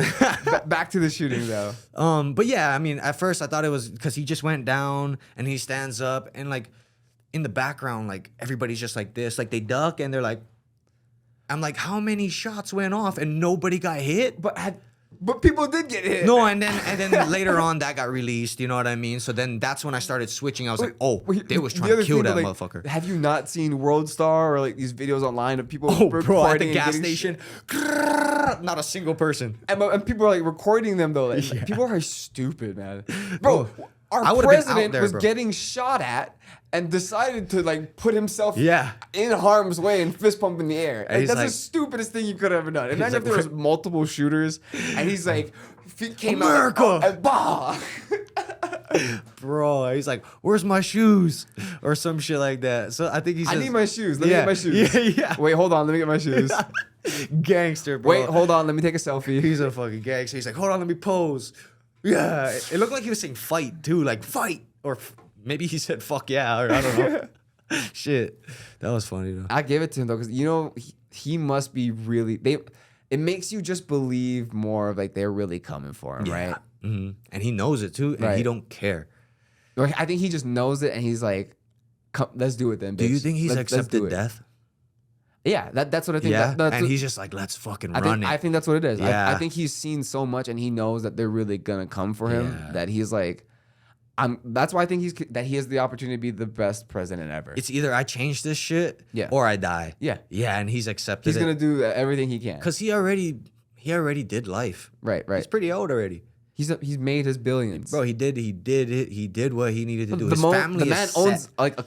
back to the shooting though. But yeah, I mean, at first I thought it was because he just went down and he stands up and like in the background, like everybody's just like this, like they duck and they're like, I'm like, how many shots went off and nobody got hit? But people did get hit. No, and then later on that got released. You know what I mean? So then that's when I started switching. I was like, oh, they was trying to kill that motherfucker. Have you not seen World Star or like these videos online of people? Oh, bro, at the and gas getting station, not a single person. and people are like recording them though. Like, people are stupid, man. Bro, I our would've been out president there, was bro. getting shot at and decided to like put himself Yeah. in harm's way and fist pump in the air. And he's that's like- the stupidest thing you could have ever done. Imagine like, if there was multiple shooters and he's like, feet came America! out and bah. Bro, he's like, where's my shoes? Or some shit like that. So I think he says, I need my shoes. Let me get my shoes. Yeah. Wait, hold on. Let me get my shoes. Gangster, bro. Wait, hold on. Let me take a selfie. He's a fucking gangster. He's like, hold on, let me pose. Yeah. It looked like he was saying fight, too. Like, fight. Or maybe he said fuck yeah, or I don't know. Shit. That was funny, though. I give it to him though, because you know he must be really. It makes you just believe more of like they're really coming for him, right? Mm-hmm. And he knows it, too. And Right. he don't care. Like, I think he just knows it, and he's like, "Come, let's do it then." Bitch. Do you think he's Let's do accepted it." death? Yeah, that's what I think. Yeah. That's And what- he's just like, let's fucking I run think, it. I think that's what it is. Yeah. I think he's seen so much, and he knows that they're really gonna come for him. Yeah. That he's like, That's why I think he has the opportunity to be the best president ever. It's either I change this shit Yeah. or I die. Yeah. Yeah, and he's accepted He's it. gonna do everything he can. Because he already did life. Right. He's pretty old already. He's made his billions. Bro, he did it. He did what he needed to do. The His family the man is owns set. like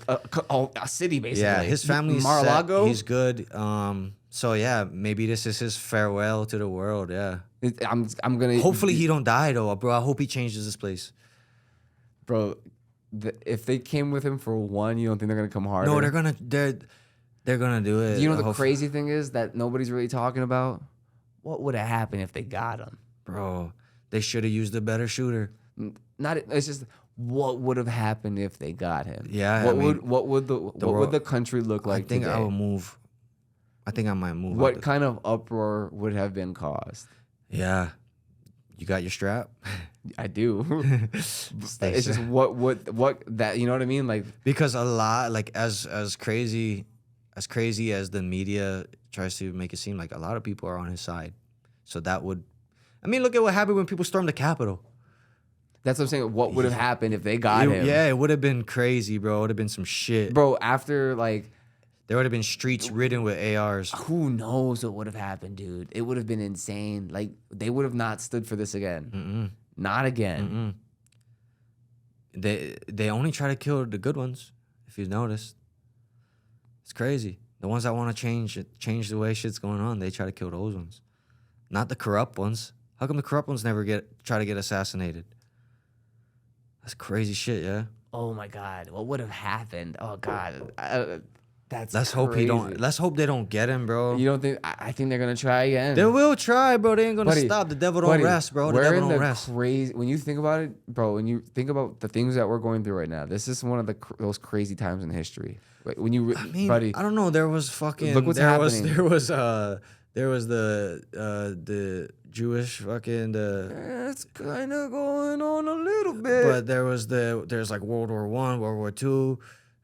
a city basically. Yeah, his family's Mar-a-Lago. set. He's good. So yeah, maybe this is his farewell to the world. Yeah. I'm gonna Hopefully he don't die though, bro. I hope he changes this place. bro. if they came with him for one, you don't think they're gonna come harder? No, they're gonna do it. Do you know the crazy thing is that nobody's really talking about? What would have happened if they got him? Bro, they should have used a better shooter. It's just what would have happened if they got him? Yeah, What would the country look like I think today? I would move. I think I might move. What kind of uproar would have been caused? Yeah, you got your strap. I do. It's just what that, you know what I mean? Like, because a lot, like as crazy as the media tries to make it seem, like a lot of people are on his side. So that would, I mean, look at what happened when people stormed the Capitol. that's what I'm saying. What would have happened if they got him? Yeah, it would have been crazy, bro. It would have been some shit. Bro, after like, There would have been streets ridden with ARs. who knows what would have happened, dude? It would have been insane. Like, they would have not stood for this again. Not again. They only try to kill the good ones, if you've noticed. It's crazy. The ones that want to change the way shit's going on, they try to kill those ones. Not the corrupt ones. How come the corrupt ones never try to get assassinated? That's crazy shit, yeah? Oh my God, what would have happened? Oh God, that's Let's crazy. hope they don't get him, bro. You don't think? I think they're gonna try again. They will try, bro. They ain't gonna Buddy, stop. The devil don't buddy, rest, bro. The we're devil in don't the rest. crazy. When you think about it, bro, when you think about the things that we're going through right now, this is one of those crazy times in history. Like when you, I mean, buddy, I don't know. There was fucking. Look what's there happening. there was the Jewish fucking it's kind of going on a little bit. but there's like World War I, World War II,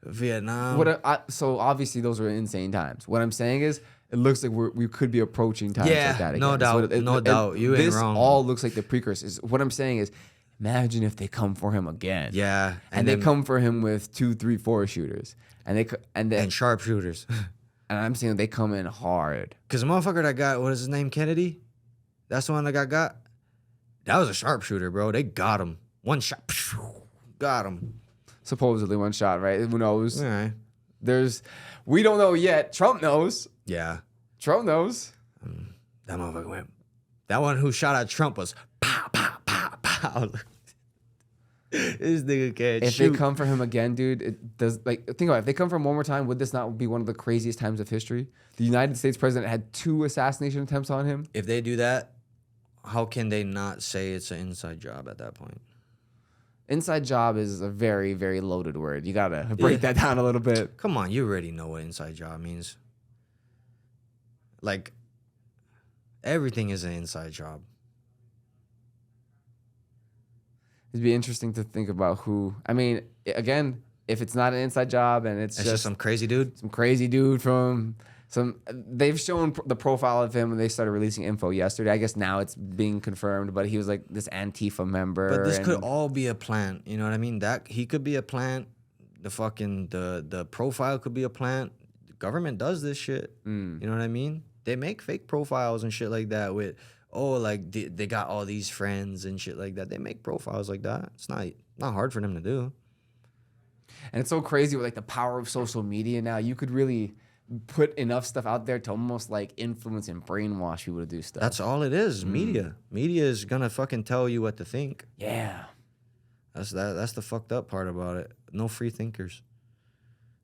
Vietnam. So obviously those are insane times. What I'm saying is, it looks like we could be approaching times Yeah, like that again. no That's doubt, what it- no and doubt. You ain't this wrong. all looks like the precursors. What I'm saying is, imagine if they come for him again. Yeah, and they come for him with 2, 3, 4 shooters, and sharpshooters. and I'm saying they come in hard. Cause the motherfucker that got, what is his name, Kennedy? That's the one that got. That was a sharpshooter, bro. They got him. One shot, got him. Supposedly one shot, right? Who knows? All right. We don't know yet. Trump knows. Yeah. Trump knows. That motherfucker went. That one who shot at Trump was pow, pow, pow, pow. This nigga can't If shoot. they come for him again, dude, it does. Like, think about it. If they come for him one more time, would this not be one of the craziest times of history? The United States president had 2 assassination attempts on him. If they do that, how can they not say it's an inside job at that point? Inside job is a very, very loaded word. You gotta break that down a little bit. Come on, you already know what inside job means. Like, everything is an inside job. It'd be interesting to think about who. I mean, again, if it's not an inside job and it's Just some crazy dude. some crazy dude from some. They've shown the profile of him when they started releasing info yesterday. I guess now it's being confirmed, but he was like this Antifa member. But this could all be a plant. You know what I mean? That he could be a plant. The fucking the profile could be a plant. The government does this shit. You know what I mean? They make fake profiles and shit like that with, like they got all these friends and shit like that. They make profiles like that. It's not hard for them to do. And it's so crazy with like the power of social media now. You could really put enough stuff out there to almost like influence and brainwash people to do stuff. That's all it is. Media. Media is gonna fucking tell you what to think. Yeah. That's the fucked up part about it. No free thinkers.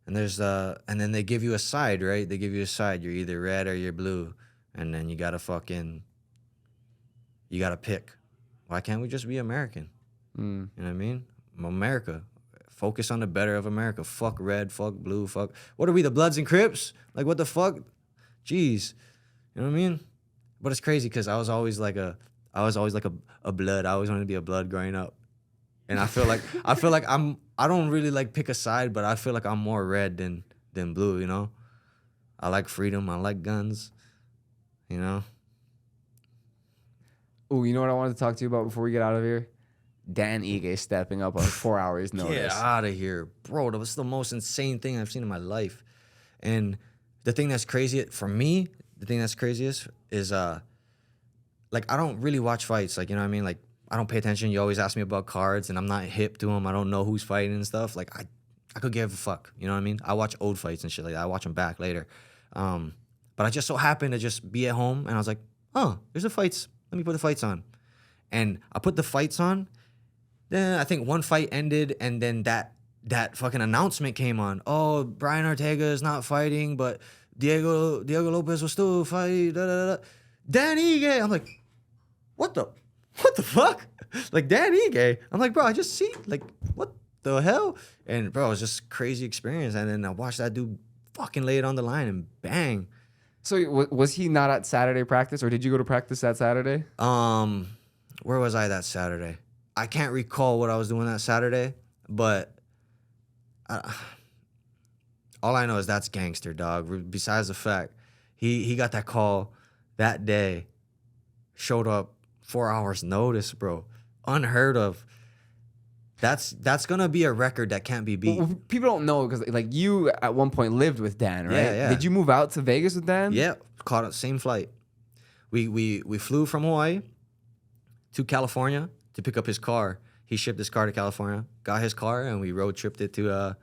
And and then they give you a side, right? They give you a side. You're either red or you're blue. And then you gotta pick. Why can't we just be American? You know what I mean? America. Focus on the better of America. Fuck red, fuck blue, fuck. What are we, the Bloods and Crips? Like, what the fuck? Jeez. You know what I mean? But it's crazy because I was always like a blood. I always wanted to be a blood growing up. And I feel like I don't really like pick a side, but I feel like I'm more red than blue, you know? I like freedom. I like guns, you know? Oh, you know what I wanted to talk to you about before we get out of here? Dan Ige stepping up on 4 hours notice. Get out of here. Bro, that was the most insane thing I've seen in my life. And the thing that's crazy for me, the thing that's craziest is like I don't really watch fights. Like, you know what I mean? Like, I don't pay attention. You always ask me about cards and I'm not hip to them. I don't know who's fighting and stuff. Like, I could give a fuck. You know what I mean? I watch old fights and shit like that. I watch them back later. But I just so happened to just be at home and I was like, oh, there's the fights. Let me put the fights on. And I put the fights on. Then I think one fight ended, and then that fucking announcement came on. Oh, Brian Ortega is not fighting, but Diego Lopez will still fight. Da, da, da. Dan Ige. I'm like, what the fuck? Like Dan Ige. I'm like, bro, I just see, like, what the hell? And bro, it was just crazy experience. And then I watched that dude fucking lay it on the line and bang. So was he not at Saturday practice, or did you go to practice that Saturday? Where was I that Saturday? I can't recall what I was doing that Saturday, but all I know is that's gangster, dog. Besides the fact he got that call that day, showed up 4 hours notice, bro. Unheard of. That's gonna be a record that can't be beat. Well, people don't know because like you at one point lived with Dan, right? Yeah. Did you move out to Vegas with Dan? Yeah, caught it same flight. We flew from Hawaii to California to pick up his car. He shipped his car to California, got his car, and we road tripped it to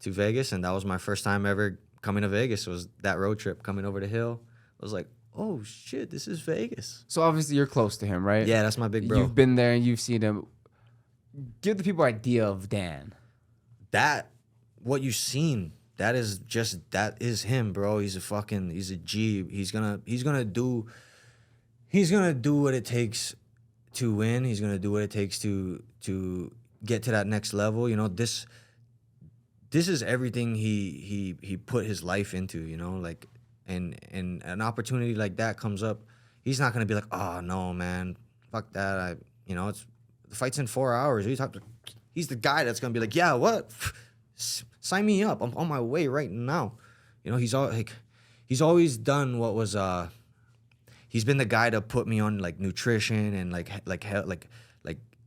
Vegas. And that was my first time ever coming to Vegas. It was that road trip coming over the hill. I was like, oh shit, this is Vegas. So obviously you're close to him, right? Yeah, that's my big bro. You've been there and you've seen him. Give the people an idea of Dan. That, what you've seen, that is him, bro. He's a G. He's gonna do what it takes to win. He's gonna do what it takes to get to that next level. You know, this is everything he put his life into, you know, like, and an opportunity like that comes up, he's not gonna be like, oh no, man, fuck that. The fight's in 4 hours. He's the guy that's gonna be like, yeah, what? Sign me up. I'm on my way right now. You know, he's always done what was he's been the guy to put me on like nutrition and like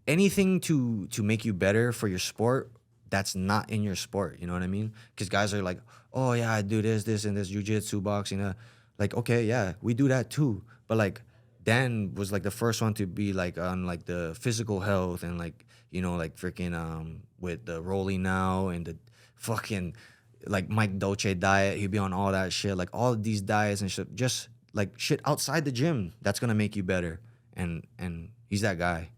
anything to make you better for your sport that's not in your sport. You know what I mean? Because guys are like, oh yeah, I do this and this, jiu-jitsu, boxing. Like, okay, yeah, we do that too. But like, Dan was like the first one to be like on like the physical health and like, you know, like freaking with the rolling now and the fucking like Mike Dolce diet. He'd be on all that shit, like all of these diets and shit, just like shit outside the gym that's gonna make you better. And he's that guy.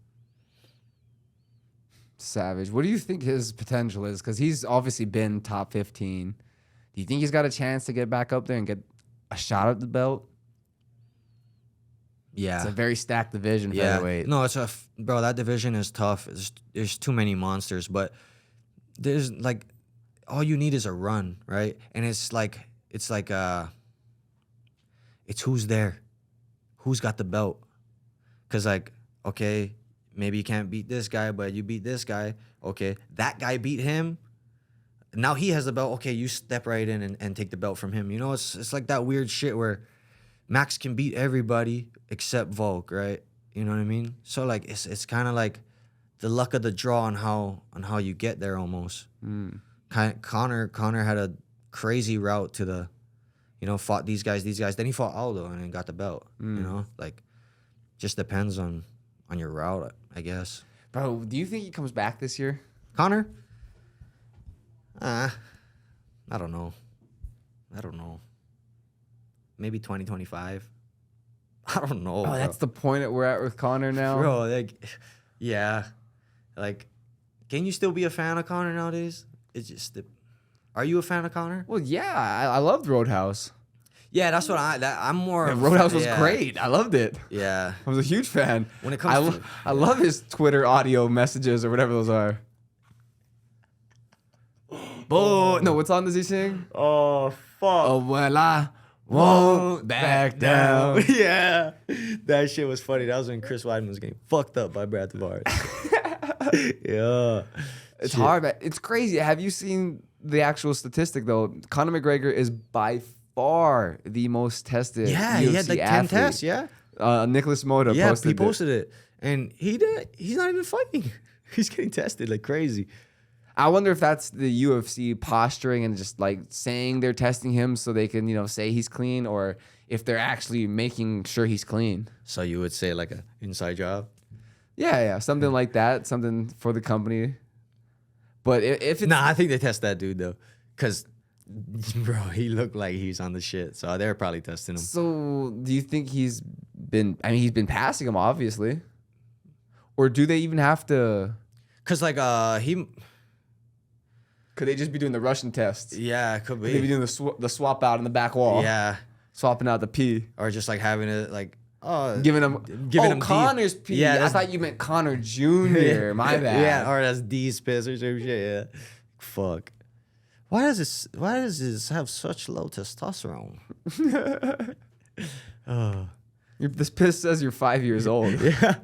Savage. What do you think his potential is? Because he's obviously been top 15. Do you think he's got a chance to get back up there and get a shot at the belt? Yeah, it's a very stacked division. Yeah, featherweight. No, bro. That division is tough. There's too many monsters, but there's like all you need is a run, right? And it's who's there, who's got the belt, because like, okay, maybe you can't beat this guy, but you beat this guy. Okay, that guy beat him. Now he has the belt. Okay, you step right in and take the belt from him. You know, it's like that weird shit where Max can beat everybody except Volk, right? You know what I mean? So like it's kind of like the luck of the draw on how you get there almost. Connor had a crazy route to the, you know, fought these guys. Then he fought Aldo and then got the belt. You know, like just depends on your route, I guess. Bro, do you think he comes back this year? Connor? I don't know. Maybe 2025. I don't know. Oh, that's the point that we're at with Connor now? Bro, like, yeah. Like, can you still be a fan of Connor nowadays? It's just, are you a fan of Connor? Well, yeah. I loved Roadhouse. Yeah, that's what I'm more. Yeah, Roadhouse was great. I loved it. Yeah. I was a huge fan. When it comes I love his Twitter audio messages or whatever those are. Oh, no, what song does he sing? Oh, fuck. Oh, well, I won't back down. Yeah. That shit was funny. That was when Chris Weidman was getting fucked up by Brad Tavares. Yeah. It's hard, man. It's crazy. Have you seen the actual statistic, though? Conor McGregor is by far the most tested UFC he had like 10 athlete. tests, yeah. Nicholas Moda posted he posted it. And he's not even fighting. He's getting tested like crazy. I wonder if that's the UFC posturing and just like saying they're testing him so they can, you know, say he's clean, or if they're actually making sure he's clean. So you would say like an inside job? Yeah, something like that, something for the company. But if it's... Nah, I think they test that dude though, because bro, he looked like he's on the shit, so they're probably testing him. So do you think he's been passing him, obviously, or do they even have to? Cause like he. Could they just be doing the Russian tests? Yeah, it could Could they be be. doing the swap out in the back wall? Yeah, Swapping out the P. or just like having it like Giving him him Connor's P. Yeah, I that's- thought you meant Connor Jr. My bad. Yeah, or that's D's piss or some shit. Yeah, fuck. Why does this have such low testosterone? This piss says you're 5 years old. Yeah.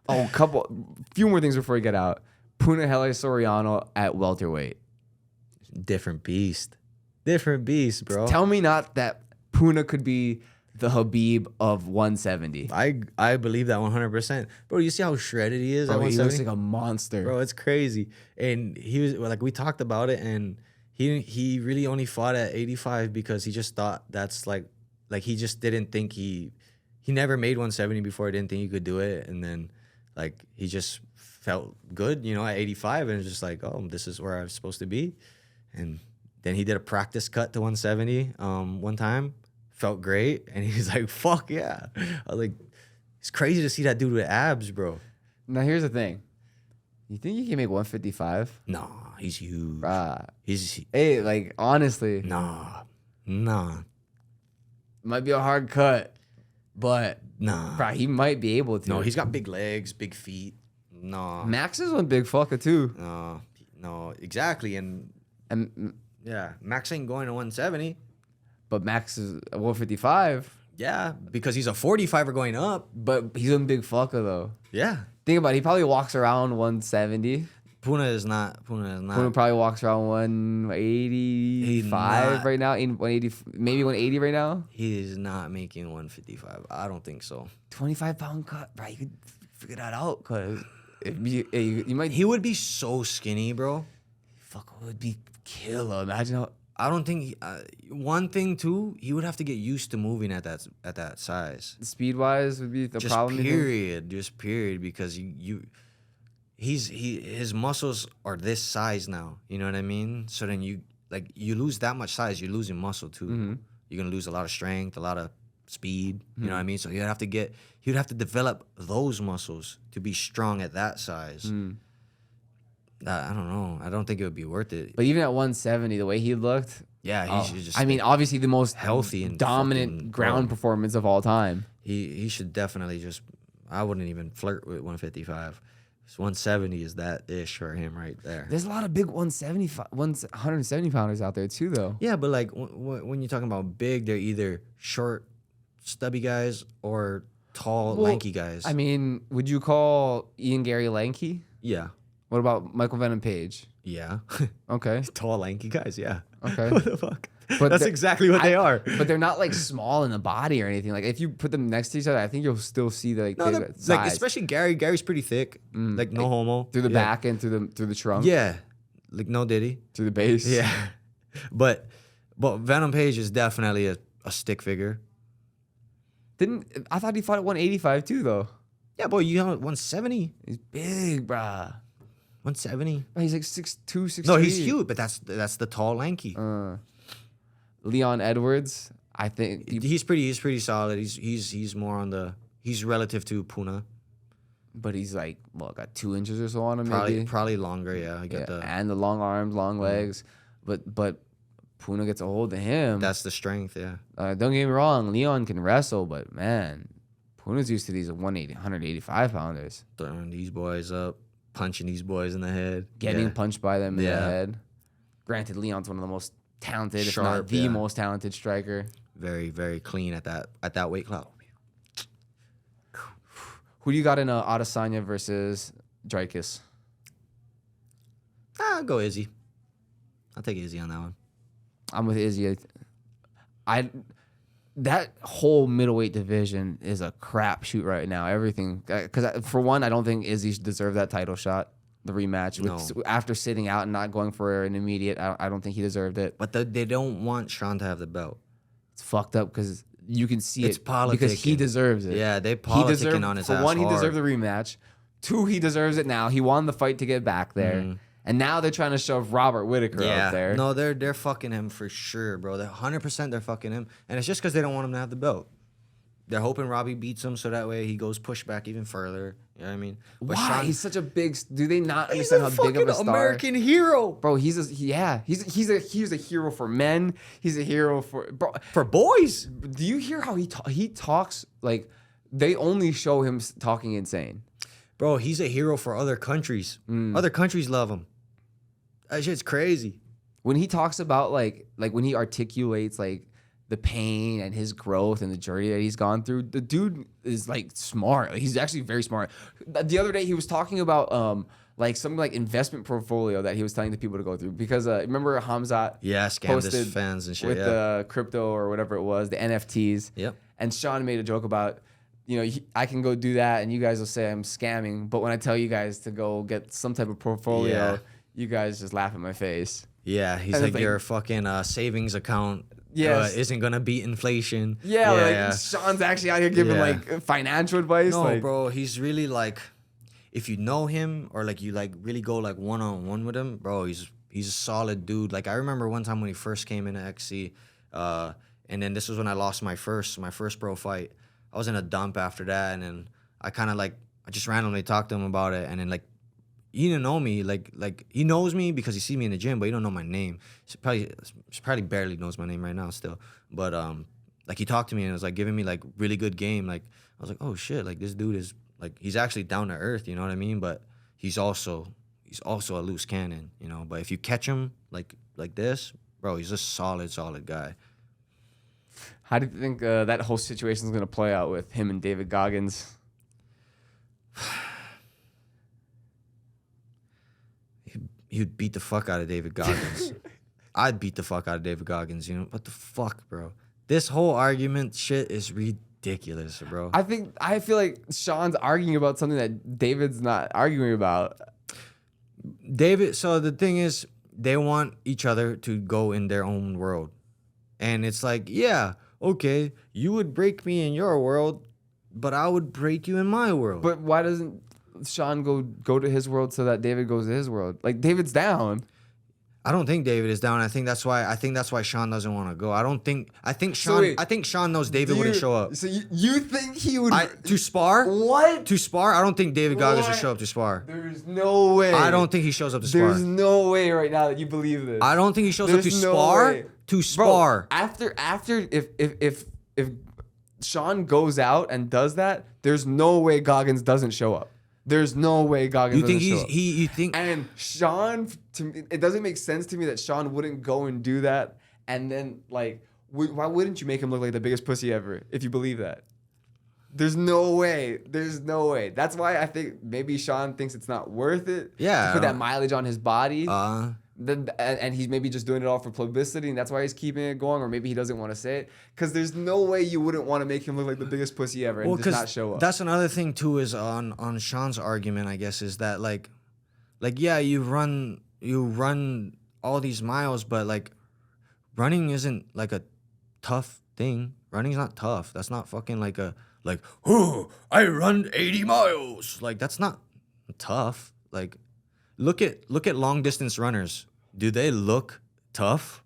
Oh, few more things before we get out. Punahele Soriano at welterweight. Different beast, bro. Tell me not that Puna could be the Habib of 170. I believe that 100%, bro. You see how shredded he is? Bro, at he 170? looks like a monster. Bro, it's crazy. And he was like, we talked about it, and he really only fought at 85 because he just thought that's like he just didn't think he never made 170 before. Didn't think he could do it, and then like he just felt good, at 85, and it's just like, oh, this is where I'm supposed to be. And then he did a practice cut to 170 one time, felt great, and he's like, fuck yeah. I was like, it's crazy to see that dude with abs, bro. Now here's the thing. You think you can make 155? Nah, he's huge. He's hey, like honestly, Nah. might be a hard cut, but Nah. he might be able to. No, he's got big legs, big feet. No. Max is one big fucker too. No, exactly. And yeah, Max ain't going to 170. But Max is 155. Yeah, because he's a 45er going up. But he's a big fucker though. Yeah. Think about it. He probably walks around 170. Puna is not. Puna probably walks around 185 right now. In 180, maybe 180 right now. He is not making 155. I don't think so. 25-pound cut, bro. You could figure that out, cause you might. He would be so skinny, bro. Fuck, would be killer. Imagine how. I don't think one thing too. He would have to get used to moving at that size. Speed wise would be the Just problem. period. Just period. Because his muscles are this size now. You know what I mean? So then you lose that much size, you're losing muscle too. Mm-hmm. You're gonna lose a lot of strength, a lot of speed. You know what I mean? So you'd have to develop those muscles to be strong at that size. I don't know. I don't think it would be worth it. But even at 170, the way he looked. Yeah, he should just. I mean, obviously the most healthy and dominant ground performance of all time. He should definitely just. I wouldn't even flirt with 155. 170 is that ish for him right there. There's a lot of big 170 pounders out there too, though. Yeah, but like when you're talking about big, they're either short, stubby guys or tall, lanky guys. I mean, would you call Ian Gary lanky? Yeah. What about Michael Venom Page? Yeah. Okay. Tall, lanky guys. Yeah. Okay. What the fuck? But that's exactly what they are. But they're not like small in the body or anything. Like if you put them next to each other, I think you'll still see the size. Like especially Gary. Gary's pretty thick. Like no homo. Through the back and through the trunk. Yeah. Like no diddy. Through the base. Yeah. But Venom Page is definitely a stick figure. I thought he fought at 185 too though. Yeah, boy, you have 170. He's big, bruh. 170. He's like 6'2", 6'3". No, he's huge, but that's the tall, lanky. Leon Edwards, I think he's pretty solid. He's more on the relative to Puna. But he's like, got 2 inches or so on him, probably longer. Yeah, and the long arms, long legs. But Puna gets a hold of him. That's the strength. Yeah. Don't get me wrong, Leon can wrestle, but man, Puna's used to these 185 pounders. Throwing these boys up. Punching these boys in the head. Getting punched by them in the head. Granted, Leon's one of the most talented, if not the most talented striker. Very, very clean at that weight class. Who do you got in Adesanya versus Dricus? I'll go Izzy. I'll take Izzy on that one. I'm with Izzy. That whole middleweight division is a crapshoot right now. Everything, because for one, I don't think Izzy deserved that title shot, the rematch. After sitting out and not going for an immediate, I don't think he deserved it. But they don't want Sean to have the belt. It's fucked up because you can see it's politicking. Because he deserves it. Yeah, they politicking on his ass. For one, he hard. deserved the rematch. 2, he deserves it now. He won the fight to get back there. And now they're trying to shove Robert Whittaker up there. No, they're fucking him for sure, bro. They're 100% they're fucking him. And it's just because they don't want him to have the belt. they're hoping Robbie beats him so that way he goes push back even further. You know what I mean? But Why? He's such a big. Do they not he's understand a how big of a fucking star? American hero, Bro, he's a hero for men. He's a hero for for boys. Do you hear how he talks like they only show him talking insane? Bro, he's a hero for other countries. Other countries love him. That shit's crazy. When he talks about like when he articulates like the pain and his growth and the journey that he's gone through, the dude is like smart. Like, he's actually very smart. The other day he was talking about like some like investment portfolio that he was telling the people to go through because remember Hamzat Scammed his fans and shit with the crypto or whatever it was, the NFTs. Yep. And Sean made a joke about, you know, I can go do that and you guys will say I'm scamming, but when I tell you guys to go get some type of portfolio, you guys just laugh in my face. Yeah, he's like your fucking savings account isn't gonna beat inflation. Sean's actually out here giving like financial advice. No, bro, he's really like, if you know him or like you like really go like one-on-one with him, bro, he's a solid dude. Like I remember one time when he first came into XC, and then this was when I lost my first pro fight. I was in a dump after that, and then I kind of like I just randomly talked to him about it, and then like. He didn't know me, like he knows me because he sees me in the gym, but he don't know my name. He probably barely knows my name right now still. But like he talked to me and was like giving me like really good game. Like I was like, oh shit, like this dude is like he's actually down to earth, you know what I mean? But he's also a loose cannon, you know. But if you catch him like this, bro, he's a solid guy. How do you think that whole situation is gonna play out with him and David Goggins? He'd beat the fuck out of David Goggins. I'd beat the fuck out of David Goggins, you know? What the fuck, bro? This whole argument shit is ridiculous, bro. I feel like Sean's arguing about something that David's not arguing about. So the thing is, they want each other to go in their own world. And it's like, yeah, okay, you would break me in your world, but I would break you in my world. But why doesn't Sean go to his world so that David goes to his world? Like David's down. I don't think David is down. I think that's why Sean doesn't want to go. I think Sean knows David wouldn't show up. So you think he would to spar? What? To spar? I don't think David Goggins would show up to spar. There's no way. I don't think he shows up to spar. There's no way right now that you believe this. I don't think he shows up to spar. Way. To spar. Bro, after if Sean goes out and does that, there's no way Goggins doesn't show up. There's no way Goggins doesn't show up. You think and Sean, to me, it doesn't make sense to me that Sean wouldn't go and do that. And then like, why wouldn't you make him look like the biggest pussy ever if you believe that? There's no way. There's no way. That's why I think maybe Sean thinks it's not worth it. Yeah, to put that mileage on his body. And he's maybe just doing it all for publicity, and that's why he's keeping it going, or maybe he doesn't want to say it. Because there's no way you wouldn't want to make him look like the biggest pussy ever and just not show up. That's another thing too. Is on Sean's argument, I guess, is that like yeah, you run all these miles, but like running isn't like a tough thing. Running's not tough. That's not fucking like oh, I run 80 miles. Like that's not tough. Like. Look at long distance runners. Do they look tough?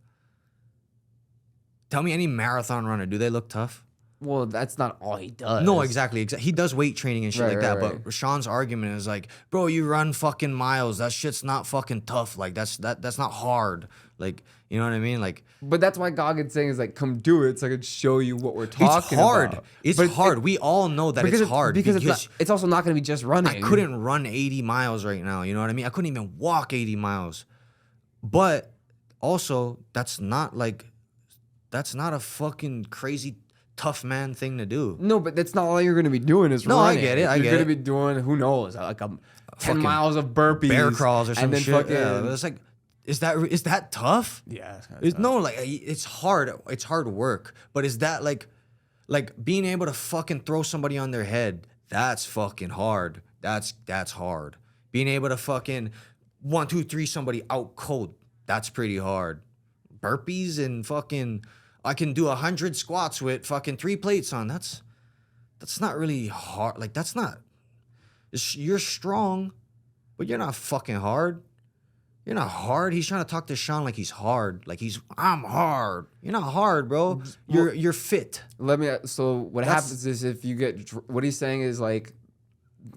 Tell me any marathon runner. Do they look tough? Well, that's not all he does. No, exactly. He does weight training and shit like that. Right. But Sean's argument is like, bro, you run fucking miles. That shit's not fucking tough. Like that's not hard. Like, you know what I mean? Like, but that's why Goggins saying is like, come do it so I could show you what we're talking about. It's hard. We all know that it's hard because it's also not going to be just running. I couldn't run 80 miles right now. You know what I mean? I couldn't even walk 80 miles. But also, that's not a fucking crazy tough man thing to do. No, but that's not all you're going to be doing is running. No, I get it. You're going to be doing, who knows, like 10 miles of burpees. Bear crawls or some shit. Fucking, it's like, is that tough? Yeah. It's no, like it's hard. It's hard work. But is that like being able to fucking throw somebody on their head? That's fucking hard. That's hard. Being able to fucking 1, 2, 3 somebody out cold. That's pretty hard. Burpees and fucking I can do 100 squats with fucking 3 plates on. That's not really hard. Like you're strong, but you're not fucking hard. You're not hard. He's trying to talk to Sean like he's hard. I'm hard. You're not hard, bro. You're fit. So what happens is if you get, what he's saying is like,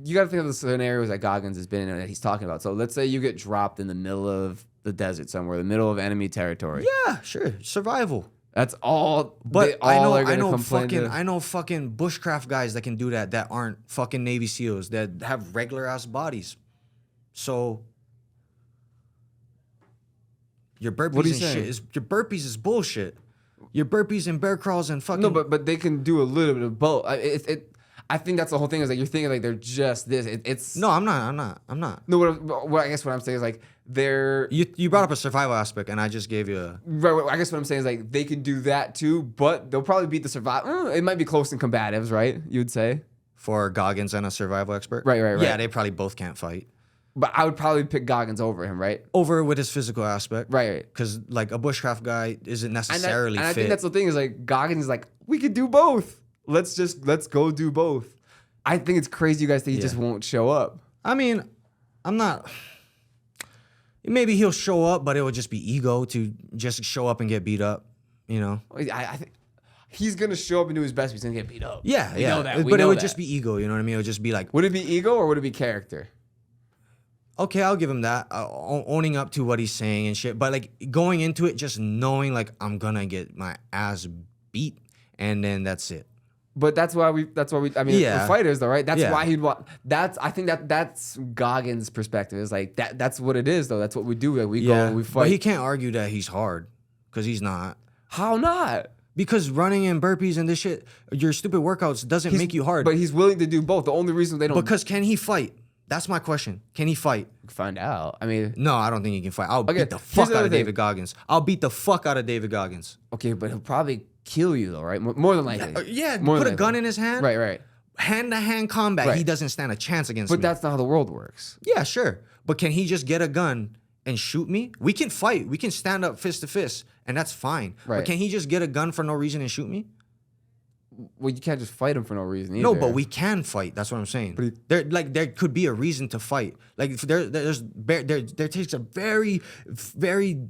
you got to think of the scenarios that Goggins has been in and that he's talking about. So let's say you get dropped in the middle of the desert somewhere, the middle of enemy territory. Yeah, sure. Survival. That's all. But I know fucking bushcraft guys that can do that aren't fucking Navy SEALs that have regular ass bodies. So your burpees is bullshit. Your burpees and bear crawls and fucking. No, but they can do a little bit of both. I think that's the whole thing is like you're thinking like they're just this. It's no, I'm not. No, I guess what I'm saying is like they're. You brought up a survival aspect, and I just gave you a. Right. I guess what I'm saying is like they can do that too, but they'll probably beat the survival. It might be close in combatives, right? You would say for Goggins and a survival expert. Right. Yeah, they probably both can't fight. But I would probably pick Goggins over him, right? Over with his physical aspect. Right. Because, like, a bushcraft guy isn't necessarily fit. I think that's the thing is, like, Goggins is like, we could do both. Let's go do both. I think it's crazy you guys think he just won't show up. I mean, I'm not... Maybe he'll show up, but it will just be ego to just show up and get beat up, you know? I think... He's going to show up and do his best, but he's going to get beat up. Yeah. But it would just be ego, you know what I mean? It would just be like... Would it be ego or would it be character? Okay, I'll give him that. Owning up to what he's saying and shit. But, like, going into it, just knowing, like, I'm going to get my ass beat, and then that's it. But that's why we, I mean, we're fighters, though, right? That's why he'd want, I think that's Goggins' perspective. Is like, that's what it is, though. That's what we do. Like, we go, we fight. But he can't argue that he's hard, because he's not. How not? Because running and burpees and this shit, your stupid workouts doesn't make you hard. But he's willing to do both. The only reason they don't... Because can he fight? That's my question. Can he fight? Find out. I mean... No, I don't think he can fight. I'll beat the fuck out of David Goggins. I'll beat the fuck out of David Goggins. Okay, but he'll probably kill you, though, right? More than likely. Put a gun in his hand. Right. Hand-to-hand combat, he doesn't stand a chance against me. But that's not how the world works. Yeah, sure. But can he just get a gun and shoot me? We can fight. We can stand up fist to fist, and that's fine. Right. But can he just get a gun for no reason and shoot me? Well, you can't just fight him for no reason either. No, but we can fight. That's what I'm saying. There could be a reason to fight. Like there takes a very, very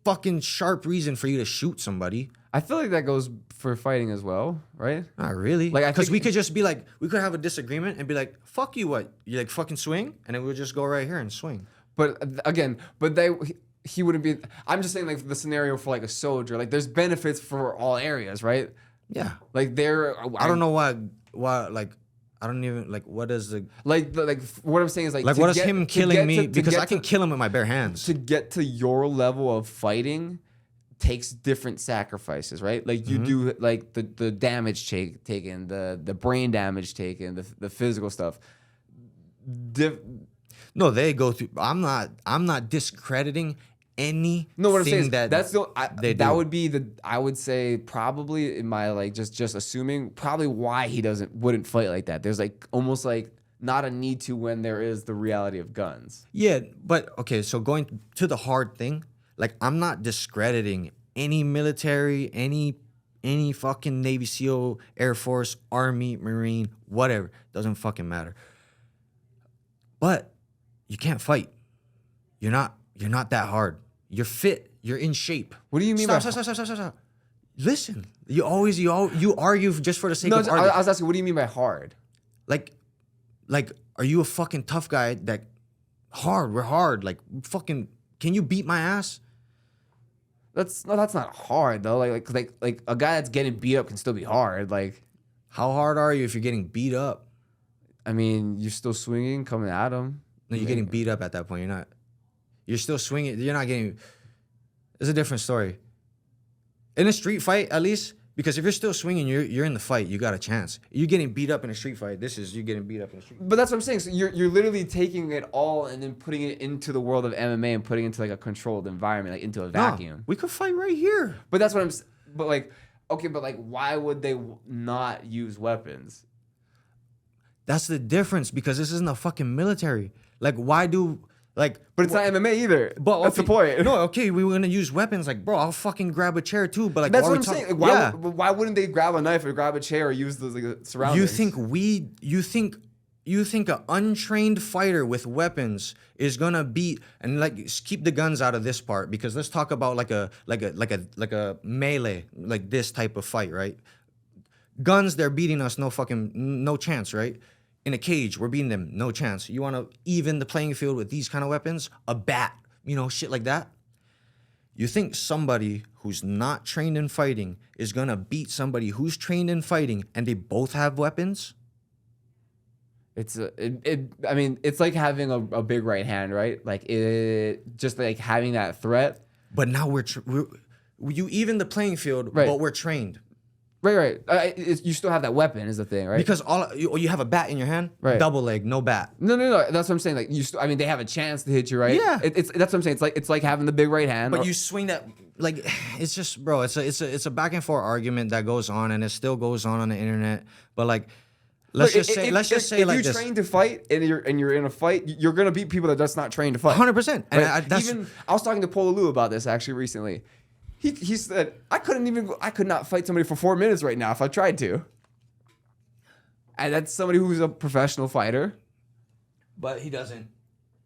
fucking sharp reason for you to shoot somebody. I feel like that goes for fighting as well, right? Not really. Like, because we could just be like, we could have a disagreement and be like, fuck you, what? You like fucking swing? And then we'll just go right here and swing. But again, he wouldn't be, I'm just saying like the scenario for like a soldier, like there's benefits for all areas, right? Yeah. Like I don't know why like, I don't even, like, what is the... Like what I'm saying is like... Like, what is him killing me? Because I can kill him with my bare hands. To get to your level of fighting takes different sacrifices, right? Like, you do, like, the damage taken, the brain damage taken, the physical stuff. No, they go through... I'm not discrediting anything. No, what I'm saying is that's that would be I would say probably in my like just assuming probably why he wouldn't fight like that. There's like almost like not a need to when there is the reality of guns. Yeah, but okay, so going to the hard thing, like I'm not discrediting any military, any fucking Navy SEAL, Air Force, Army, Marine, whatever. Doesn't fucking matter. But you can't fight. You're not that hard. You're fit. You're in shape. What do you mean Stop. Listen, you argue just for the sake of arguing. I was asking, what do you mean by hard? Like, are you a fucking tough guy that hard? We're hard. Like, fucking, can you beat my ass? That's not hard though. Like a guy that's getting beat up can still be hard. Like, how hard are you if you're getting beat up? I mean, you're still swinging, coming at him. No, you're getting beat up at that point. You're not. You're still swinging. You're not getting... It's a different story. In a street fight, at least, because if you're still swinging, you're in the fight. You got a chance. You're getting beat up in a street fight. You're getting beat up in a street fight. But that's what I'm saying. So you're literally taking it all and then putting it into the world of MMA and putting it into like a controlled environment, like into a vacuum. No, we could fight right here. But that's what I'm... But like, okay, but like, why would they not use weapons? That's the difference, because this isn't a fucking military. Like, why do... Like, but it's not MMA either. But that's the point. No, okay, we were gonna use weapons. Like, bro, I'll fucking grab a chair too. But like, that's what I'm saying. Like, why wouldn't they grab a knife or grab a chair or use the surroundings? You think You think an untrained fighter with weapons is gonna beat, and like keep the guns out of this part, because let's talk about like a melee, like this type of fight, right? Guns, they're beating us, no chance, right? In a cage, we're beating them, no chance. You want to even the playing field with these kind of weapons? A bat, shit like that. You think somebody who's not trained in fighting is gonna beat somebody who's trained in fighting, and they both have weapons? I mean, it's like having a big right hand, right? Like just like having that threat. But now you even the playing field, right. But we're trained. Right. You still have that weapon is the thing, right? Because you have a bat in your hand, right? Double leg, no bat. No. That's what I'm saying. Like they have a chance to hit you, right? Yeah. That's what I'm saying. It's like having the big right hand. But you swing that, like, it's just, bro. It's a back and forth argument that goes on, and it still goes on the internet. But like, let's just say if you're trained to fight and you're in a fight, you're gonna beat people that's not trained to fight. 100%. And I was talking to Polo Lou about this actually recently. He said, I could not fight somebody for 4 minutes right now if I tried to. And that's somebody who's a professional fighter. But he doesn't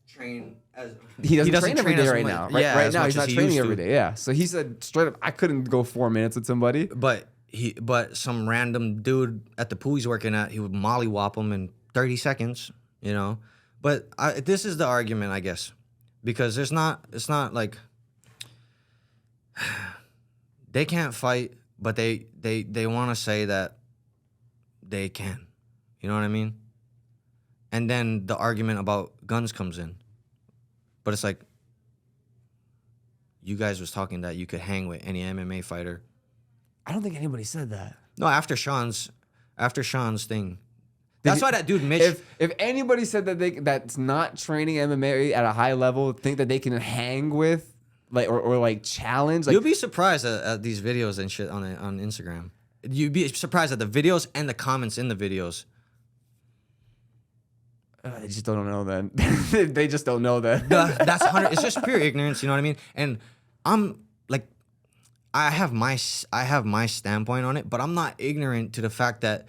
train as... He doesn't train every day right now. Right now, he's not training every day. Yeah. So he said straight up, I couldn't go 4 minutes with somebody. But some random dude at the pool he's working at, he would mollywop him in 30 seconds, But this is the argument, I guess. Because it's not like... They can't fight, but they want to say that they can. You know what I mean? And then the argument about guns comes in. But it's like, you guys was talking that you could hang with any MMA fighter. I don't think anybody said that. No, after Sean's thing. That's why that dude Mitch... If anybody said that that's not training MMA at a high level, think that they can hang with, like or like challenge. Like, you'll be surprised at these videos and shit on Instagram. You'd be surprised at the videos and the comments in the videos. They just don't know that. They just don't know that. That's 100. It's just pure ignorance. You know what I mean? And I'm like, I have my standpoint on it, but I'm not ignorant to the fact that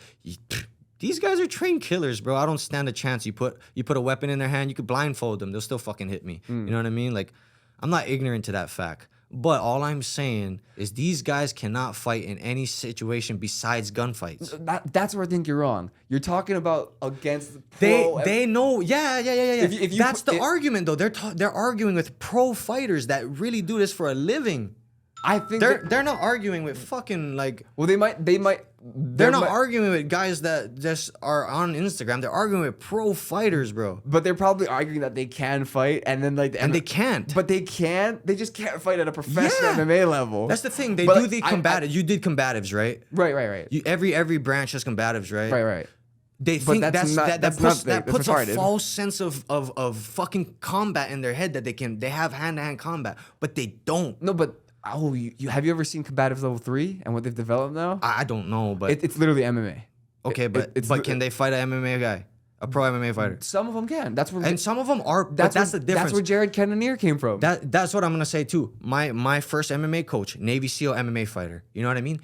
these guys are trained killers, bro. I don't stand a chance. You put a weapon in their hand, you could blindfold them. They'll still fucking hit me. You know what I mean? Like, I'm not ignorant to that fact. But all I'm saying is these guys cannot fight in any situation besides gunfights. That's where I think you're wrong. You're talking about against they know. Yeah. If that's the argument, though. They're arguing with pro fighters that really do this for a living. I think they're not arguing with fucking like. Well, they might. They're not arguing with guys that just are on Instagram. They're arguing with pro fighters, bro. But they're probably arguing that they can fight, and then like, and they can't. But they can't. They just can't fight at a professional MMA level. That's the thing. They do the combatives. You did combatives, right? Right. Every branch has combatives, right? Right. They think that puts a false sense of fucking combat in their head that they have hand-to-hand combat, but they don't. No, but. Oh, you have you ever seen Combatives Level 3 and what they've developed now? I don't know, but it's literally MMA. Okay, but can they fight an MMA guy, a pro MMA fighter? Some of them can. And some of them are. That's the difference. That's where Jared Cannonier came from. That's what I'm gonna say too. My first MMA coach, Navy SEAL MMA fighter. You know what I mean?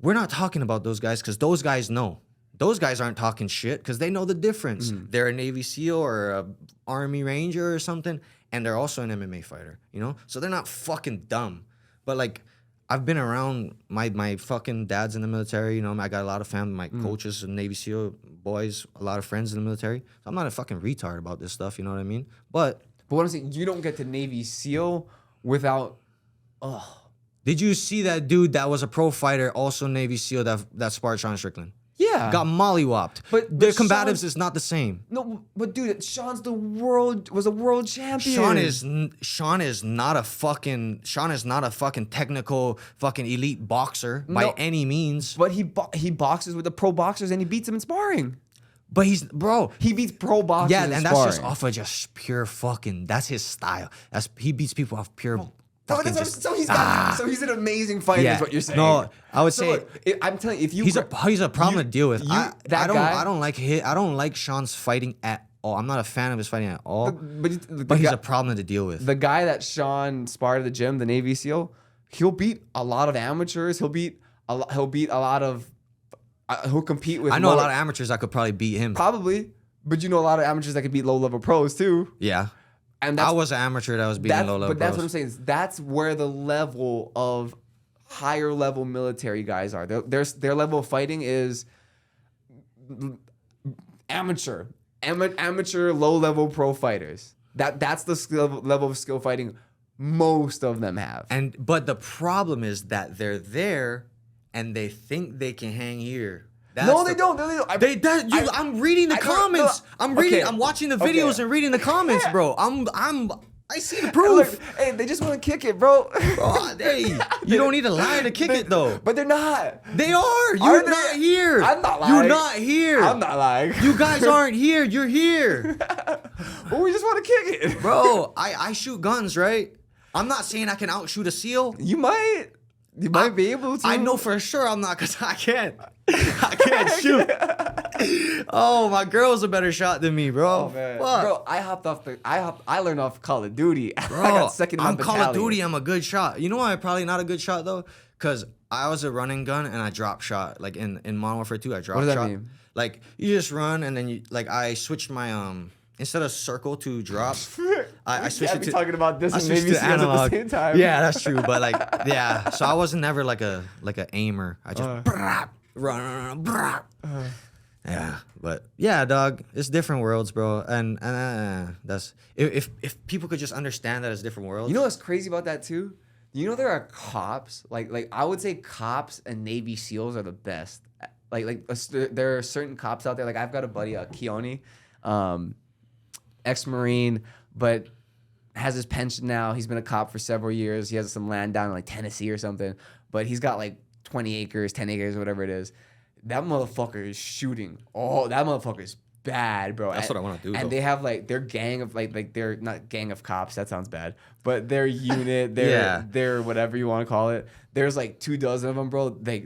We're not talking about those guys because those guys know. Those guys aren't talking shit because they know the difference. They're a Navy SEAL or a Army Ranger or something, and they're also an MMA fighter. So they're not fucking dumb. But like, I've been around my fucking dad's in the military. I got a lot of family, my coaches and Navy SEAL boys, a lot of friends in the military. So I'm not a fucking retard about this stuff. You know what I mean? But what I'm saying, you don't get to Navy SEAL without. Did you see that dude that was a pro fighter, also Navy SEAL that sparred Sean Strickland? Yeah. Got mollywhopped. But the combatives is not the same. No, but dude, Sean's was a world champion. Sean is not a fucking technical fucking elite boxer by any means. But he boxes with the pro boxers and he beats them in sparring. But he beats pro boxers. Yeah, in and sparring. that's just off of just pure fucking. That's his style. He beats people off pure. So he's an amazing fighter. Is what you're saying? No, I would say. Look, I'm telling you, if you he's a problem to deal with. I don't like Sean's fighting at all. I'm not a fan of his fighting at all. But he's a problem to deal with. The guy that Sean sparred at the gym, the Navy SEAL, he'll beat a lot of amateurs. He'll compete with. I know a lot of amateurs that could probably beat him. Probably. But you know a lot of amateurs that can beat low-level pros too. Yeah. And I was an amateur that was beating low-level But that's pros. what I'm saying. That's where the level of higher level military guys are. Their level of fighting is amateur, low-level pro fighters. That's the level of skill fighting most of them have. But the problem is that they're there and they think they can hang here. No, they don't. I'm reading the comments. I'm watching the videos and reading the comments, bro. I see the proof. Look, hey, they just want to kick it, bro. Hey, you don't need to lie to kick it, though. But they're not. They are. You're not here. I'm not lying. You're not here. I'm not lying. You guys aren't here. You're here. Well, we just want to kick it. Bro, I shoot guns, right? I'm not saying I can outshoot a SEAL. You might. You might be able to. I know for sure I'm not, because I can't. I can't shoot. Oh, my girl's a better shot than me, bro. Oh, man. Fuck. Bro, I learned off Call of Duty. Bro, I got second in my Call of battalion. Duty, I'm a good shot. You know why I'm probably not a good shot, though? Because I was a running gun and I drop shot. Like in Modern Warfare 2, I drop shot. What does that mean? Like, you just run and then I switched my, instead of circle to drop, I switched it to... talking about this I and switched maybe to analog. at the same time. Yeah, that's true. But like, yeah. So I wasn't never like a aimer. I just run. Yeah, but yeah, dog. It's different worlds, bro. And that's if people could just understand that it's different worlds. You know what's crazy about that too? You know there are cops like I would say cops and Navy SEALs are the best. There are certain cops out there. Like I've got a buddy, Keone, ex-Marine, but has his pension now. He's been a cop for several years. He has some land down in like Tennessee or something, but he's got like 20 acres, 10 acres, whatever it is. That motherfucker is shooting. Oh, that motherfucker is bad, bro. That's what I want to do. And though. they have like their gang of like they're not gang of cops. That sounds bad, but their unit, their whatever you want to call it. There's like 24 of them, bro. They're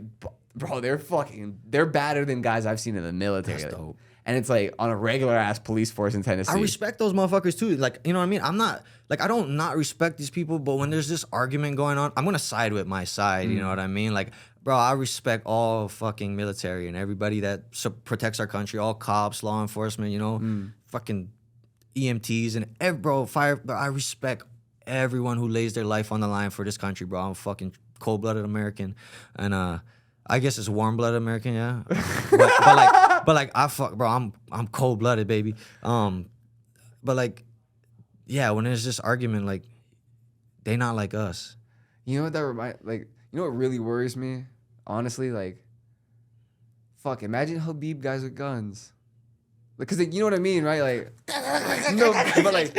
badder than guys I've seen in the military. That's like, dope. And it's like on a regular ass police force in Tennessee. I respect those motherfuckers too. Like, you know what I mean? I'm not like, I don't not respect these people, but when there's this argument going on, I'm gonna side with my side. You know what I mean? Like, bro, I respect all fucking military and everybody that protects our country, all cops, law enforcement, you know, fucking EMTs and fire. Bro, I respect everyone who lays their life on the line for this country, bro. I'm a fucking cold-blooded American, and I guess it's warm-blooded American, yeah. but like I fuck, bro. I'm cold-blooded, baby. But like, yeah, when there's this argument, like, they not like us. You know what that you know what really worries me? Honestly, like, fuck, imagine Habib guys with guns. Because you know what I mean, right? Like, no, but like,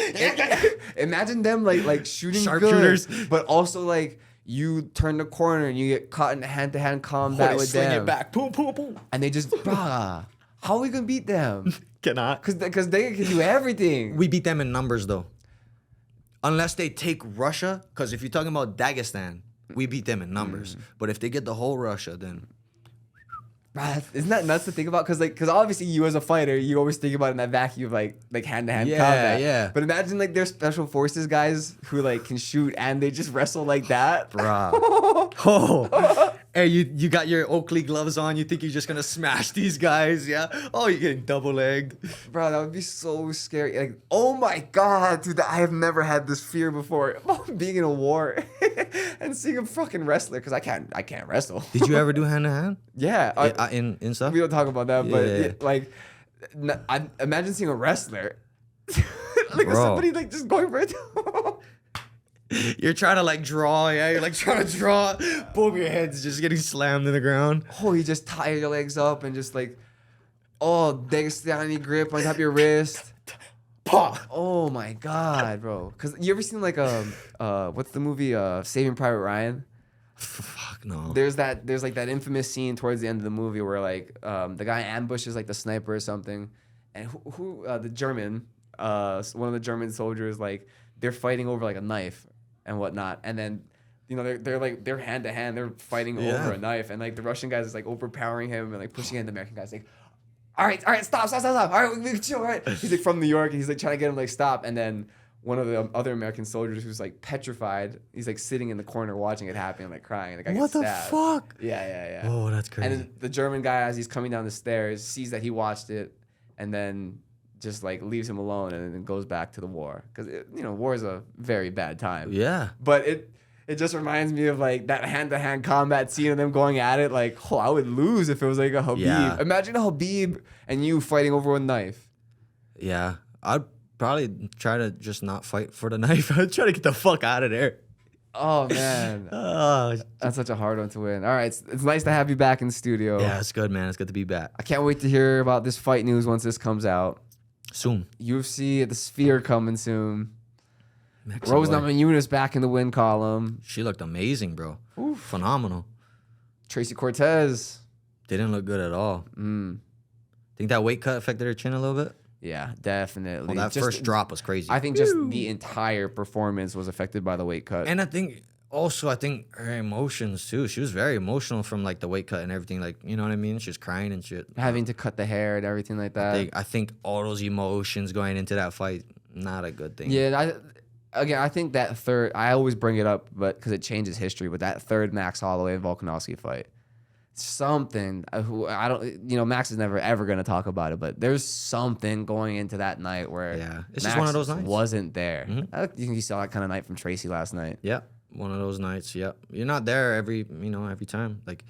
imagine them like shooting Sharpshooters, but also like you turn the corner and you get caught in hand-to-hand combat with them. Sling it back, boom, boom, boom. And they just, bruh, how are we gonna beat them? Cannot. Because they can do everything. We beat them in numbers though, unless they take Russia. Because if you're talking about Dagestan, we beat them in numbers. But if they get the whole Russia, then... Isn't that nuts to think about? Because obviously you as a fighter, you always think about it in that vacuum of like hand-to-hand combat. Yeah. But imagine like they're special forces guys who like can shoot and they just wrestle like that. Bruh. Oh. Hey, you got your Oakley gloves on. You think you're just going to smash these guys, yeah? Oh, you're getting double-legged. Bro, that would be so scary. Like, oh my God, dude, I have never had this fear before. Being in a war and seeing a fucking wrestler, because I can't wrestle. Did you ever do hand-to-hand? Yeah. In stuff? We don't talk about that, Yeah. but I imagine seeing a wrestler. Like Bro. somebody like just going for it. You're trying to like draw, yeah? You're like trying to draw. Boom, your head's just getting slammed in the ground. Oh, you just tie your legs up and just like, Dagestani grip on top of your wrist. Pah! Oh my God, bro. Because you ever seen like what's the movie Saving Private Ryan? Fuck no. There's like that infamous scene towards the end of the movie where like the guy ambushes like the sniper or something, and the German, one of the German soldiers, like they're fighting over like a knife and whatnot, and then you know they're hand to hand, they're fighting over a knife, and like the Russian guys is like overpowering him and like pushing in, the American guys like, all right, stop, all right, we can chill, all right. He's like from New York, and he's like trying to get him like stop, and then one of the other American soldiers who's like petrified, he's like sitting in the corner watching it happen, like crying. Like, What the fuck? Yeah. Oh, that's crazy. And then the German guy, as he's coming down the stairs, sees that he watched it, and then just like leaves him alone and then goes back to the war. Because, war is a very bad time. Yeah. But it just reminds me of like that hand-to-hand combat scene of them going at it. Like, I would lose if it was like a Habib. Yeah. Imagine a Habib and you fighting over a knife. Yeah. I'd probably try to just not fight for the knife. I'd try to get the fuck out of there. Oh, man. That's such a hard one to win. All right. It's nice to have you back in the studio. Yeah, it's good, man. It's good to be back. I can't wait to hear about this fight news once this comes out. Soon. UFC at the Sphere coming soon. Mexican Rose boy. Namajunas back in the win column. She looked amazing, bro. Oof. Phenomenal. Tracy Cortez. Didn't look good at all. Think that weight cut affected her chin a little bit? Yeah, definitely. Well, that first drop was crazy. I think just the entire performance was affected by the weight cut. And I think her emotions too. She was very emotional from like the weight cut and everything. Like, you know what I mean? She was crying and shit. Having to cut the hair and everything like that. I think all those emotions going into that fight, not a good thing. Yeah, I think that third, I always bring it up, but because it changes history, but that third Max Holloway and Volkanovski fight, something, Max is never ever going to talk about it, but there's something going into that night where it's Max just one of those nights. Wasn't there. Mm-hmm. You saw that kind of night from Tracy last night. Yeah, one of those nights. Yeah, you're not there every time. Like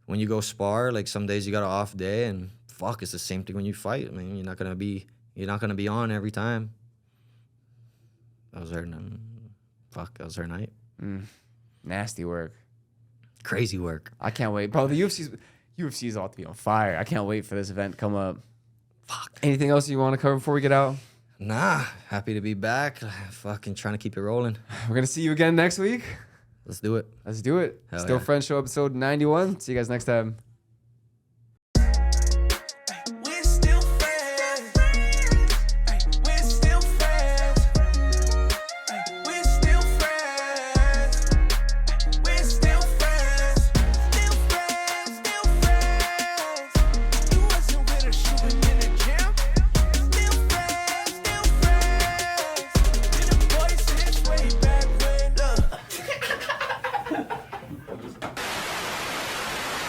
when you go spar, like some days you got an off day, and fuck, it's the same thing when you fight. I mean, you're not gonna be on every time. That was her. That was her night. Nasty work. Crazy work. I can't wait, bro. The UFC is about to be on fire. I can't wait for this event to come up. Fuck. Anything else you want to cover before we get out? Nah, happy to be back. Fucking trying to keep it rolling. We're gonna see you again next week. Let's do it. Let's do it. Hell Still yeah. Friends Show episode 91. See you guys next time.